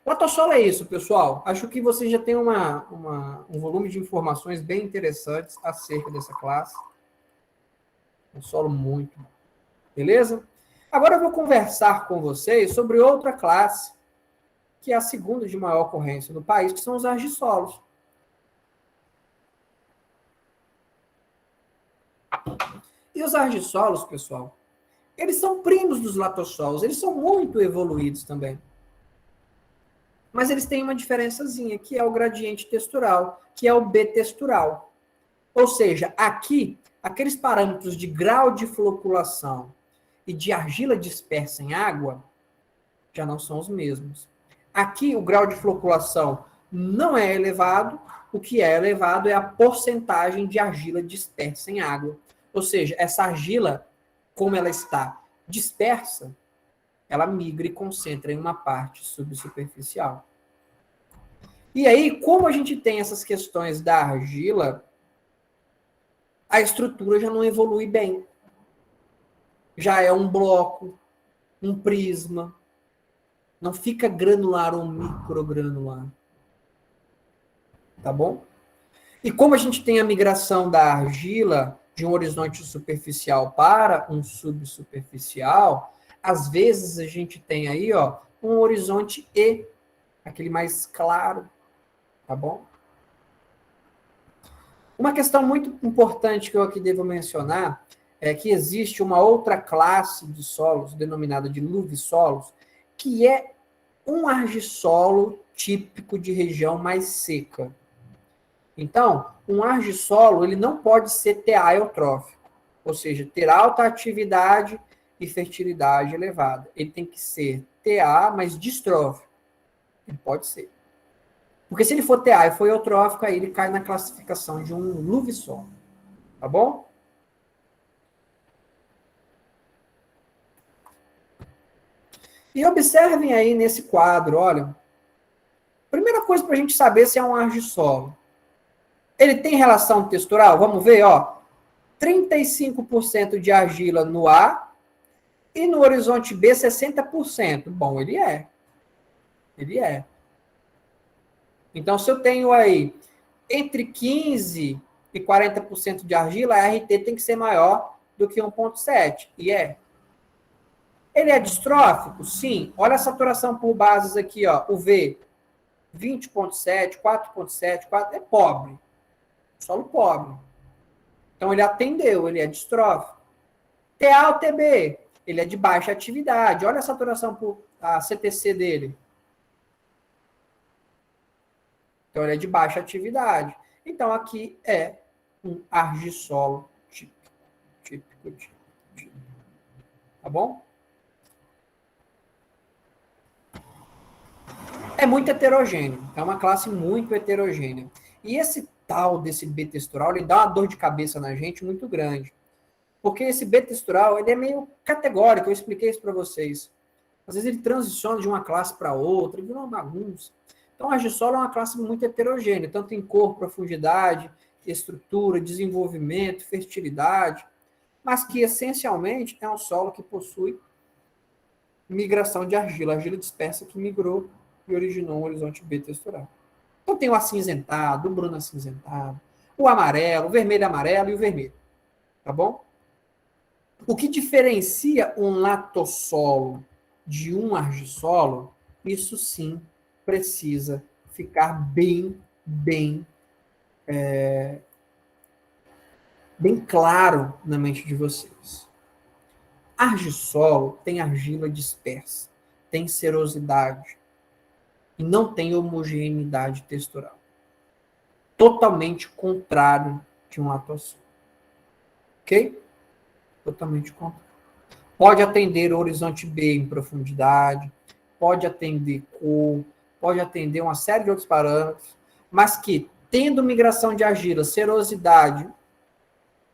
Latossolo é isso, pessoal. Acho que vocês já têm um volume de informações bem interessantes acerca dessa classe. Um solo muito bom. Beleza? Agora eu vou conversar com vocês sobre outra classe, que é a segunda de maior ocorrência no país, que são os argissolos. E os argissolos, pessoal, eles são primos dos latossolos, eles são muito evoluídos também. Mas eles têm uma diferençazinha, que é o gradiente textural, que é o B-textural. Ou seja, aqui, aqueles parâmetros de grau de floculação e de argila dispersa em água já não são os mesmos. Aqui, o grau de floculação não é elevado, o que é elevado é a porcentagem de argila dispersa em água. Ou seja, essa argila, como ela está dispersa, ela migra e concentra em uma parte subsuperficial. E aí, como a gente tem essas questões da argila, a estrutura já não evolui bem. Já é um bloco, um prisma, não fica granular ou microgranular. Tá bom? E como a gente tem a migração da argila de um horizonte superficial para um subsuperficial, às vezes a gente tem aí, ó, um horizonte E, aquele mais claro, tá bom? Uma questão muito importante que eu aqui devo mencionar é que existe uma outra classe de solos, denominada de luvisolos, que é um argissolo típico de região mais seca. Então, um argissolo, ele não pode ser TA eutrófico, ou seja, ter alta atividade e fertilidade elevada. Ele tem que ser TA, mas distrófico. Ele pode ser. Porque se ele for TA e for eutrófico, aí ele cai na classificação de um luvissol. Tá bom? E observem aí nesse quadro, olha. Primeira coisa para a gente saber se é um argissolo. Ele tem relação textural? Vamos ver, ó. 35% de argila no A e no horizonte B 60%. Bom, ele é. Ele é. Então, se eu tenho aí entre 15% e 40% de argila, a RT tem que ser maior do que 1,7. E é. Ele é distrófico? Sim. Olha a saturação por bases aqui, ó. O V, 20,7, 4,7, 4, é pobre. Solo pobre. Então, ele atendeu, ele é distrófico. TA ou TB? Ele é de baixa atividade. Olha a saturação por a CTC dele. Então, ele é de baixa atividade. Então, aqui é um argissolo típico. Tá bom? É muito heterogêneo. É uma classe muito heterogênea. E esse tal desse B textural, ele dá uma dor de cabeça na gente muito grande. Porque esse B textural, ele é meio categórico, eu expliquei isso para vocês. Às vezes ele transiciona de uma classe para outra, vira uma bagunça. Então, a argissolo é uma classe muito heterogênea, tanto em cor, profundidade, estrutura, desenvolvimento, fertilidade, mas que, essencialmente, é um solo que possui migração de argila dispersa que migrou e originou um horizonte B textural. Então, tem o acinzentado, o bruno acinzentado, o amarelo, o vermelho amarelo e o vermelho. Tá bom? O que diferencia um latossolo de um argissolo, isso sim precisa ficar bem claro na mente de vocês. Argissolo tem argila dispersa, tem serosidade e não tem homogeneidade textural. Totalmente contrário de um latossolo. Ok? Totalmente contrário. Pode atender o horizonte B em profundidade, pode atender cor, pode atender uma série de outros parâmetros, mas que, tendo migração de argila, serosidade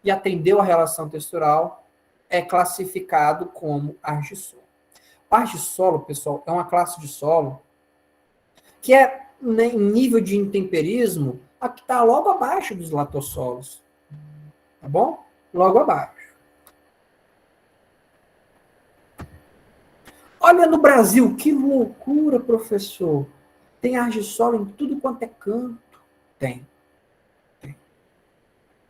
e atendeu a relação textural, é classificado como argissolo. O argissolo, pessoal, é uma classe de solo que é, né, em nível de intemperismo, a que está logo abaixo dos latossolos. Tá bom? Logo abaixo. Olha no Brasil, que loucura, professor. Tem argissolo em tudo quanto é canto. Tem.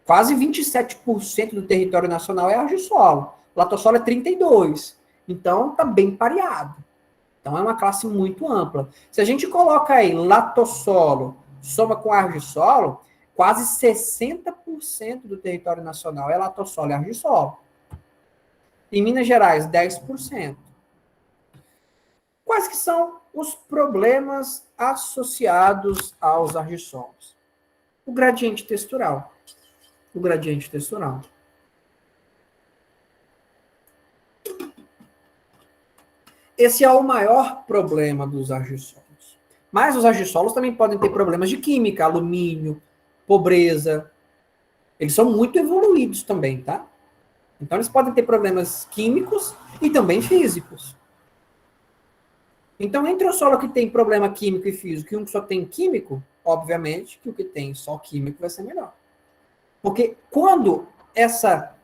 Quase 27% do território nacional é argissolo. Latossolo é 32%. Então, está bem pareado. Então, é uma classe muito ampla. Se a gente coloca aí latossolo, soma com argissolo, quase 60% do território nacional é latossolo e argissolo. Em Minas Gerais, 10%. Quais que são os problemas associados aos argissolos? O gradiente textural. O gradiente textural. Esse é o maior problema dos argissolos. Mas os argissolos também podem ter problemas de química, alumínio, pobreza. Eles são muito evoluídos também, tá? Então eles podem ter problemas químicos e também físicos. Então, entre o solo que tem problema químico e físico e um que só tem químico, obviamente que o que tem só químico vai ser melhor. Porque quando essa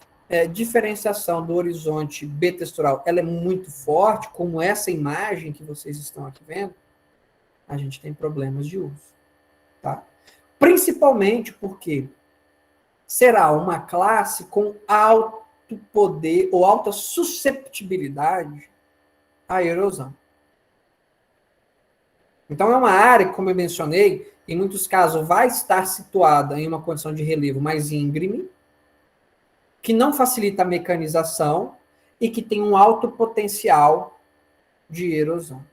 diferenciação do horizonte B textural ela é muito forte, como essa imagem que vocês estão aqui vendo, a gente tem problemas de uso. Tá? Principalmente porque será uma classe com alto poder ou alta susceptibilidade à erosão. Então, é uma área que, como eu mencionei, em muitos casos vai estar situada em uma condição de relevo mais íngreme, que não facilita a mecanização e que tem um alto potencial de erosão.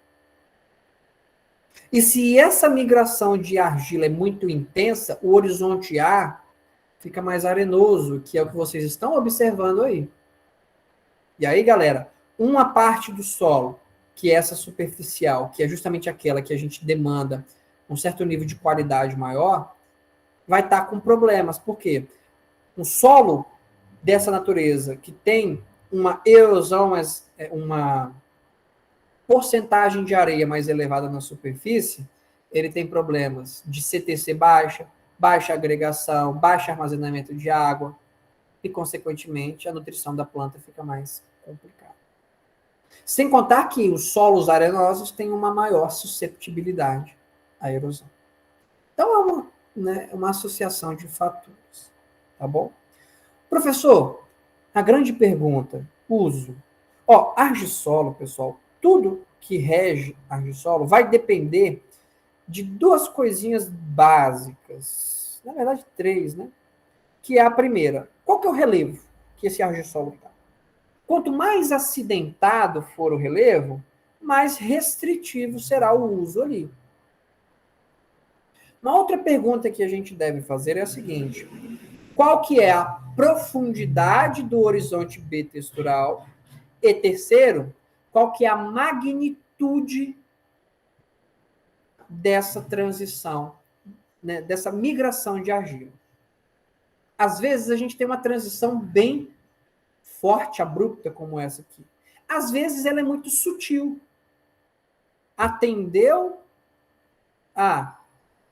E se essa migração de argila é muito intensa, o horizonte A fica mais arenoso, que é o que vocês estão observando aí. E aí, galera, uma parte do solo, que é essa superficial, que é justamente aquela que a gente demanda um certo nível de qualidade maior, vai estar com problemas. Por quê? Um solo dessa natureza, que tem uma erosão, uma porcentagem de areia mais elevada na superfície, ele tem problemas de CTC baixa, baixa agregação, baixo armazenamento de água, e, consequentemente, a nutrição da planta fica mais complicada. Sem contar que os solos arenosos têm uma maior susceptibilidade à erosão. Então, é uma associação de fatores. Tá bom? Professor, a grande pergunta, uso. Argissolo, pessoal, tudo que rege argissolo vai depender de duas coisinhas básicas. Na verdade, três, né? Que é a primeira. Qual que é o relevo que esse argissolo está? Quanto mais acidentado for o relevo, mais restritivo será o uso ali. Uma outra pergunta que a gente deve fazer é a seguinte: qual que é a profundidade do horizonte B textural? E terceiro, qual que é a magnitude dessa transição, né, dessa migração de argila? Às vezes a gente tem uma transição bem forte, abrupta, como essa aqui. Às vezes ela é muito sutil. Atendeu a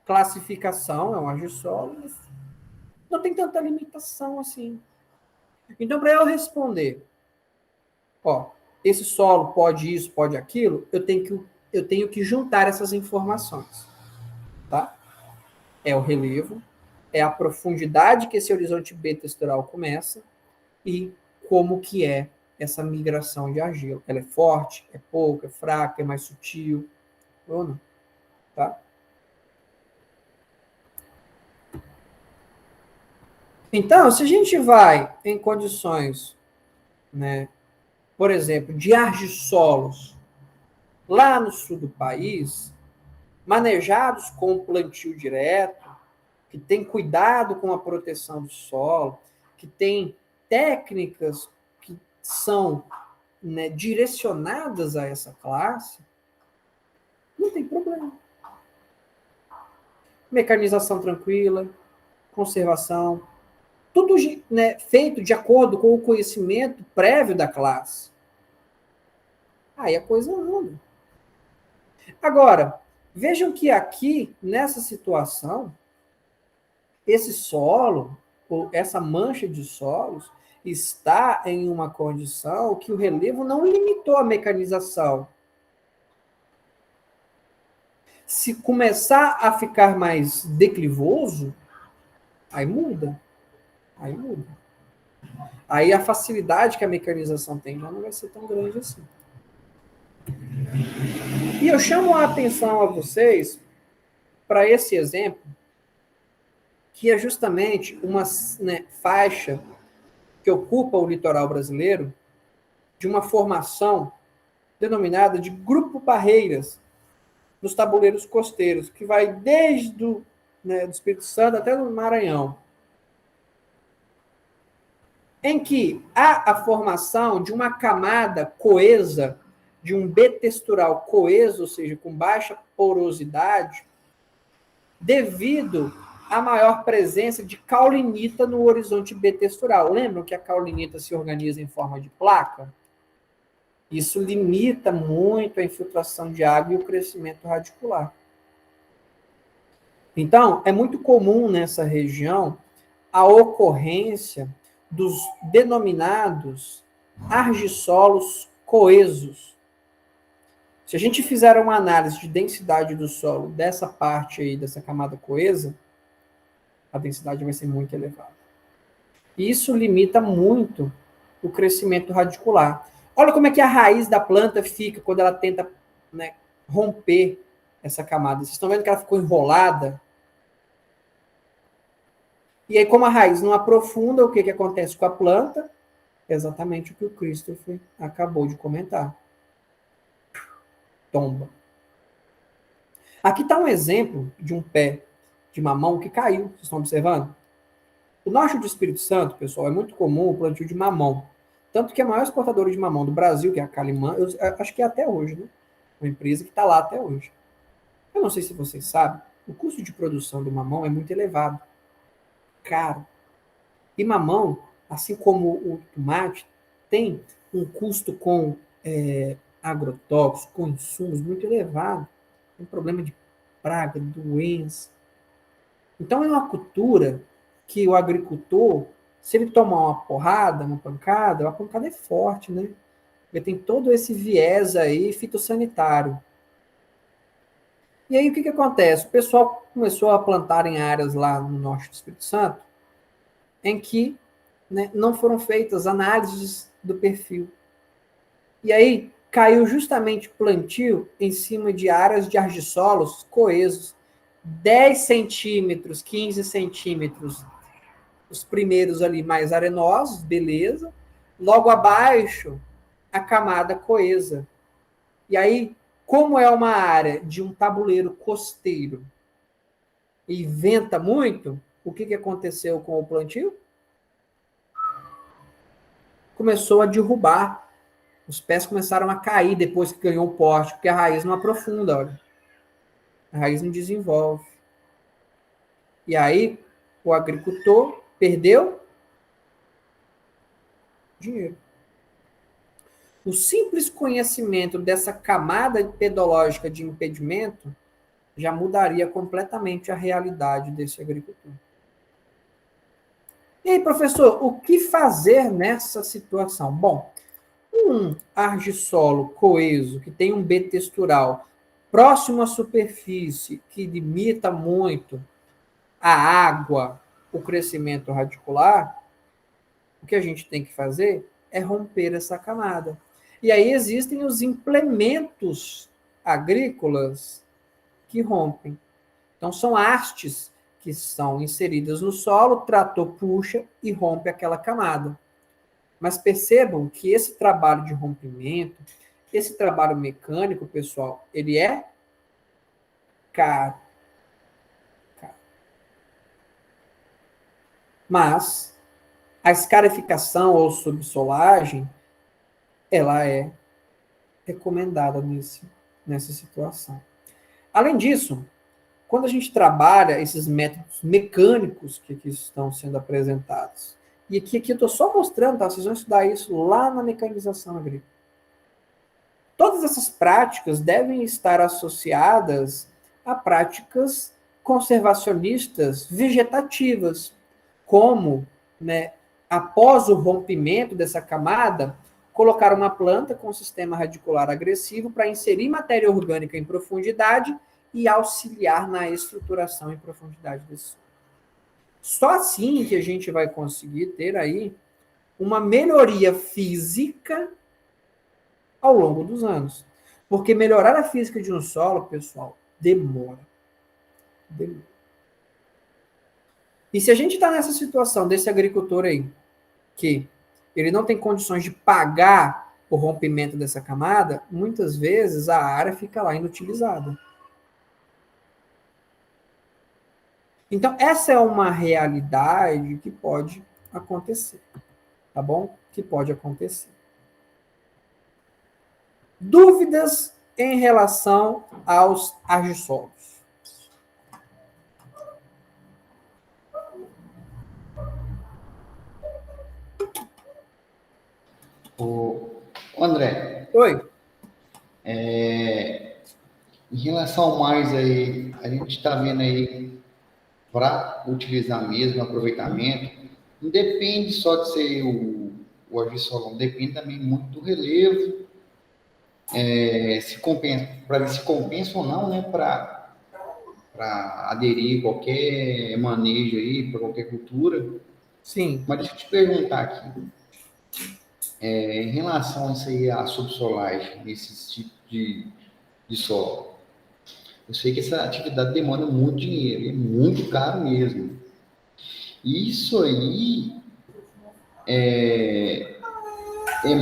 classificação, é um argissolo, mas não tem tanta limitação assim. Então, para eu responder, esse solo pode isso, pode aquilo, eu tenho que juntar essas informações. Tá? É o relevo, é a profundidade que esse horizonte B textural começa e como que é essa migração de argila. Ela é forte, é pouca, é fraca, é mais sutil, ou não? Tá? Então, se a gente vai em condições, né, por exemplo, de argissolos lá no sul do país, manejados com plantio direto, que tem cuidado com a proteção do solo, que tem técnicas que são, né, direcionadas a essa classe, não tem problema. Mecanização tranquila, conservação, tudo, né, feito de acordo com o conhecimento prévio da classe. Aí a coisa anda. Agora, vejam que aqui, nessa situação, esse solo, ou essa mancha de solos, está em uma condição que o relevo não limitou a mecanização. Se começar a ficar mais declivoso, aí muda. Aí muda. Aí a facilidade que a mecanização tem já não vai ser tão grande assim. E eu chamo a atenção a vocês para esse exemplo, que é justamente uma, né, faixa que ocupa o litoral brasileiro de uma formação denominada de Grupo Barreiras nos tabuleiros costeiros, que vai desde do Espírito Santo até no Maranhão, em que há a formação de uma camada coesa, de um B textural coeso, ou seja, com baixa porosidade, devido à maior presença de caulinita no horizonte B textural. Lembram que a caulinita se organiza em forma de placa? Isso limita muito a infiltração de água e o crescimento radicular. Então, é muito comum nessa região a ocorrência dos denominados argissolos coesos. Se a gente fizer uma análise de densidade do solo dessa parte aí, dessa camada coesa, a densidade vai ser muito elevada. E isso limita muito o crescimento radicular. Olha como é que a raiz da planta fica quando ela tenta, né, romper essa camada. Vocês estão vendo que ela ficou enrolada? E aí, como a raiz não aprofunda, o que acontece com a planta? Exatamente o que o Christopher acabou de comentar. Tomba. Aqui está um exemplo de um pé de mamão que caiu. Vocês estão observando? No norte do Espírito Santo, pessoal, é muito comum o plantio de mamão, Tanto que a maior exportadora de mamão do Brasil, que é a Calimã, eu acho que é até hoje, né? Uma empresa que está lá até hoje. Eu não sei se vocês sabem, o custo de produção do mamão é muito elevado, caro. E mamão, assim como o tomate, tem um custo com agrotóxicos, com insumos muito elevado. Tem problema de praga, doença. Então é uma cultura que o agricultor, se ele tomar uma porrada, uma pancada, a pancada é forte, né? Porque tem todo esse viés aí fitossanitário. E aí o que acontece? O pessoal começou a plantar em áreas lá no norte do Espírito Santo, em que, né, não foram feitas análises do perfil. E aí caiu justamente plantio em cima de áreas de argissolos coesos, 10 centímetros, 15 centímetros, os primeiros ali mais arenosos, beleza. Logo abaixo, a camada coesa. E aí, como é uma área de um tabuleiro costeiro e venta muito, o que aconteceu com o plantio? Começou a derrubar. Os pés começaram a cair depois que ganhou o porte, porque a raiz não aprofunda, olha. A raiz não desenvolve. E aí, o agricultor perdeu dinheiro. O simples conhecimento dessa camada pedológica de impedimento já mudaria completamente a realidade desse agricultor. E aí, professor, o que fazer nessa situação? Bom, um argissolo coeso, que tem um B textural próximo à superfície, que limita muito a água, o crescimento radicular, o que a gente tem que fazer é romper essa camada. E aí existem os implementos agrícolas que rompem. Então, são hastes que são inseridas no solo, o trator puxa e rompe aquela camada. Mas percebam que esse trabalho de rompimento, esse trabalho mecânico, pessoal, ele é caro. Mas a escarificação ou subsolagem, ela é recomendada nessa situação. Além disso, quando a gente trabalha esses métodos mecânicos que aqui estão sendo apresentados, e aqui eu estou só mostrando, tá? Vocês vão estudar isso lá na mecanização agrícola. Todas essas práticas devem estar associadas a práticas conservacionistas vegetativas, como, né, após o rompimento dessa camada, colocar uma planta com sistema radicular agressivo para inserir matéria orgânica em profundidade e auxiliar na estruturação em profundidade desse solo. Só assim que a gente vai conseguir ter aí uma melhoria física ao longo dos anos. Porque melhorar a física de um solo, pessoal, demora. E se a gente está nessa situação desse agricultor aí, que ele não tem condições de pagar o rompimento dessa camada, muitas vezes a área fica lá inutilizada. Então, essa é uma realidade que pode acontecer, tá bom? Que pode acontecer. Dúvidas em relação aos argissolos? Ô, André, Oi? em relação ao mais aí, a gente está vendo aí para utilizar mesmo, aproveitamento, não depende só de ser o argissolão, depende também muito do relevo, se compensa, para ver se compensa ou não, né, para aderir qualquer manejo aí, para qualquer cultura. Sim. Mas deixa eu te perguntar aqui, em relação a isso aí, a subsolagem, esse tipo de solo, eu sei que essa atividade demanda muito dinheiro, é muito caro mesmo. Isso aí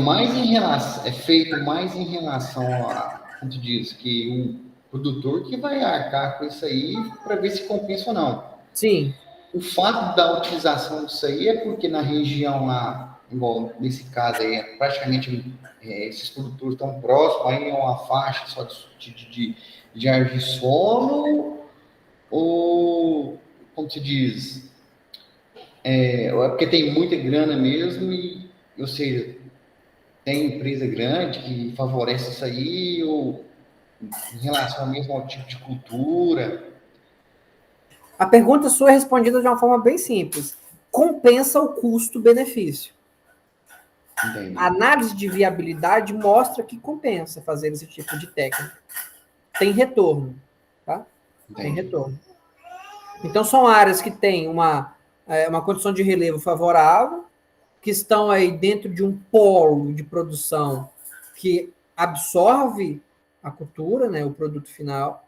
mais em relação, é feito mais em relação a, como tu diz, que o produtor que vai arcar com isso aí para ver se compensa ou não. Sim. O fato da utilização disso aí é porque na região lá igual nesse caso aí, praticamente esses produtores estão próximos, aí é uma faixa só de ar de solo, ou, como se diz, ou é porque tem muita grana mesmo, ou seja, tem empresa grande que favorece isso aí, ou em relação mesmo ao tipo de cultura. A pergunta sua é respondida de uma forma bem simples. Compensa o custo-benefício. A Entendi. análise de viabilidade mostra que compensa fazer esse tipo de técnica. Tem retorno, tá? Tem Entendi. retorno. Então, são áreas que têm uma condição de relevo favorável, que estão aí dentro de um polo de produção que absorve a cultura, né, o produto final,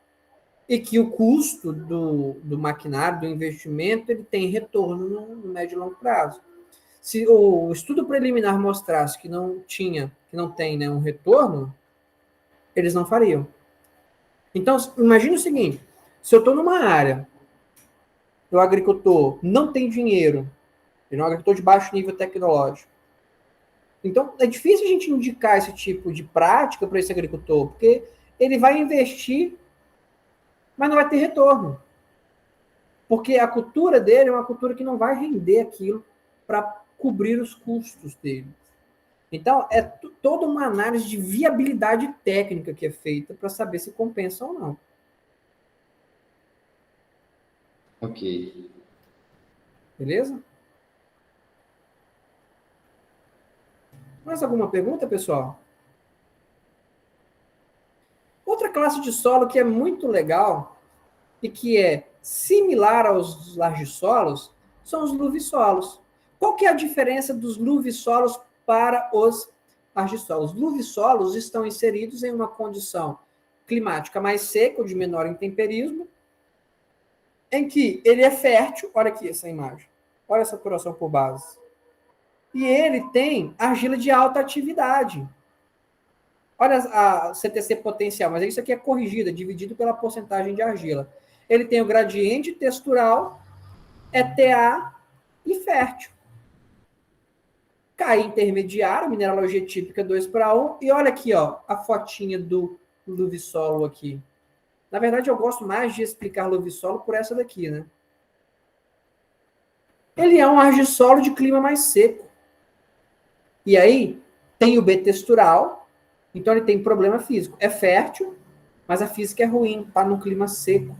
e que o custo do maquinário, do investimento, ele tem retorno no médio e longo prazo. Se o estudo preliminar mostrasse que não tem, né, um retorno, eles não fariam. Então, imagine o seguinte, se eu estou numa área, o agricultor não tem dinheiro, ele é um agricultor de baixo nível tecnológico, então é difícil a gente indicar esse tipo de prática para esse agricultor, porque ele vai investir, mas não vai ter retorno. Porque a cultura dele é uma cultura que não vai render aquilo para cobrir os custos dele. Então, é toda uma análise de viabilidade técnica que é feita para saber se compensa ou não. Ok. Beleza? Mais alguma pergunta, pessoal? Outra classe de solo que é muito legal e que é similar aos largissolos são os luvissolos. Qual que é a diferença dos luvissolos para os largissolos? Os luvissolos estão inseridos em uma condição climática mais seca, ou de menor intemperismo, em que ele é fértil, olha aqui essa imagem, olha essa saturação por base, e ele tem argila de alta atividade. Olha a CTC potencial, mas isso aqui é corrigida, dividido pela porcentagem de argila. Ele tem o gradiente textural, ETA e fértil. K intermediário, mineralogia típica 2:1. E olha aqui, ó, a fotinha do luvissolo aqui. Na verdade, eu gosto mais de explicar luvissolo por essa daqui, né? Ele é um argissolo de clima mais seco. E aí, tem o B textural, então ele tem problema físico. É fértil, mas a física é ruim, está num clima seco.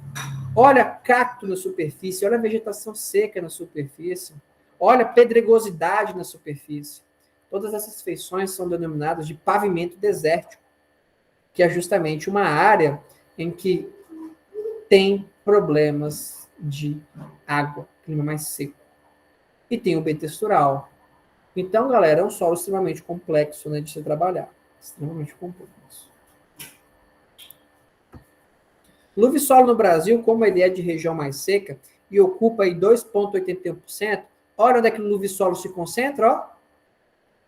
Olha cacto na superfície, olha a vegetação seca na superfície, olha a pedregosidade na superfície. Todas essas feições são denominadas de pavimento desértico, que é justamente uma área em que tem problemas de água, clima mais seco. E tem o B textural. Então, galera, é um solo extremamente complexo, né, de se trabalhar. Extremamente complexo. Luvissolo no Brasil, como ele é de região mais seca e ocupa aí 2,81%, olha onde é que o luvissolo se concentra, ó,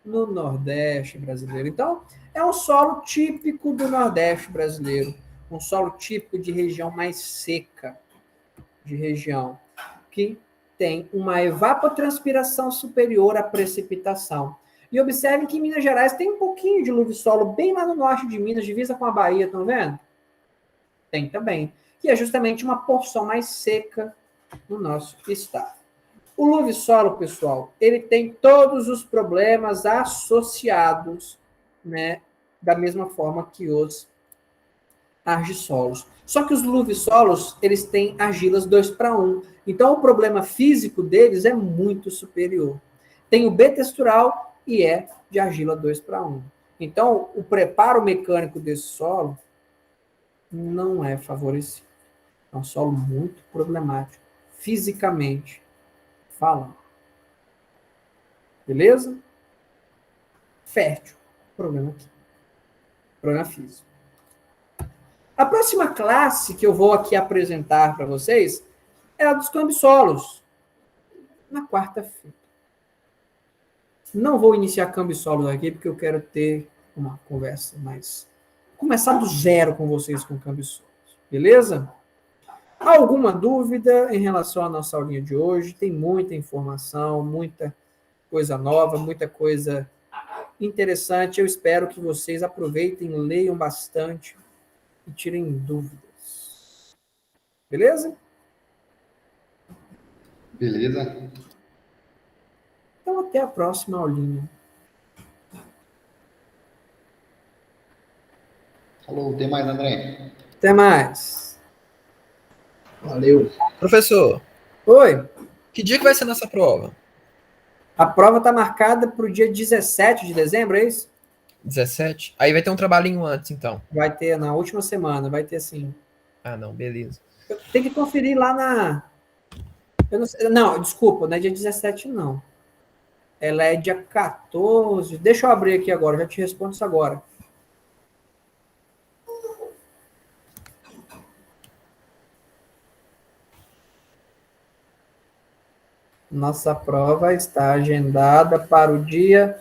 no Nordeste brasileiro. Então, é um solo típico do Nordeste brasileiro, um solo típico de região mais seca, de região que tem uma evapotranspiração superior à precipitação. E observe que em Minas Gerais tem um pouquinho de luvissolo bem lá no norte de Minas, divisa com a Bahia, estão vendo? Tem também, que é justamente uma porção mais seca no nosso estado. O luvissolo, pessoal, ele tem todos os problemas associados, né, da mesma forma que os argissolos. Só que os luvissolos, eles têm argilas 2:1. Então, o problema físico deles é muito superior. Tem o B textural e é de argila 2:1. Então, o preparo mecânico desse solo não é favorecido. É um solo muito problemático, fisicamente falando. Beleza? Fértil. Problema aqui. Problema físico. A próxima classe que eu vou aqui apresentar para vocês é a dos cambissolos. Na quarta-feira. Não vou iniciar cambissolos aqui, porque eu quero ter uma conversa mais... começar do zero com vocês com cambissolos. Beleza? Alguma dúvida em relação à nossa aulinha de hoje? Tem muita informação, muita coisa nova, muita coisa interessante. Eu espero que vocês aproveitem, leiam bastante e tirem dúvidas. Beleza? Beleza? Então, até a próxima aulinha. Falou, tem mais, André? Até mais. Valeu. Professor, Oi. que dia que vai ser nossa prova? A prova está marcada para o dia 17 de dezembro, é isso? 17? Aí vai ter um trabalhinho antes, então. Vai ter na última semana, vai ter sim. Ah, não, beleza. Tem que conferir lá na... Eu não, sei, não, desculpa, não é dia 17, não. Ela é dia 14. Deixa eu abrir aqui agora, já te respondo isso agora. Nossa prova está agendada para o dia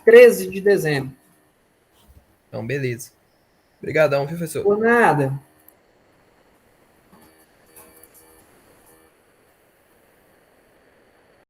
13 de dezembro. Então, beleza. Obrigadão, professor. Por nada.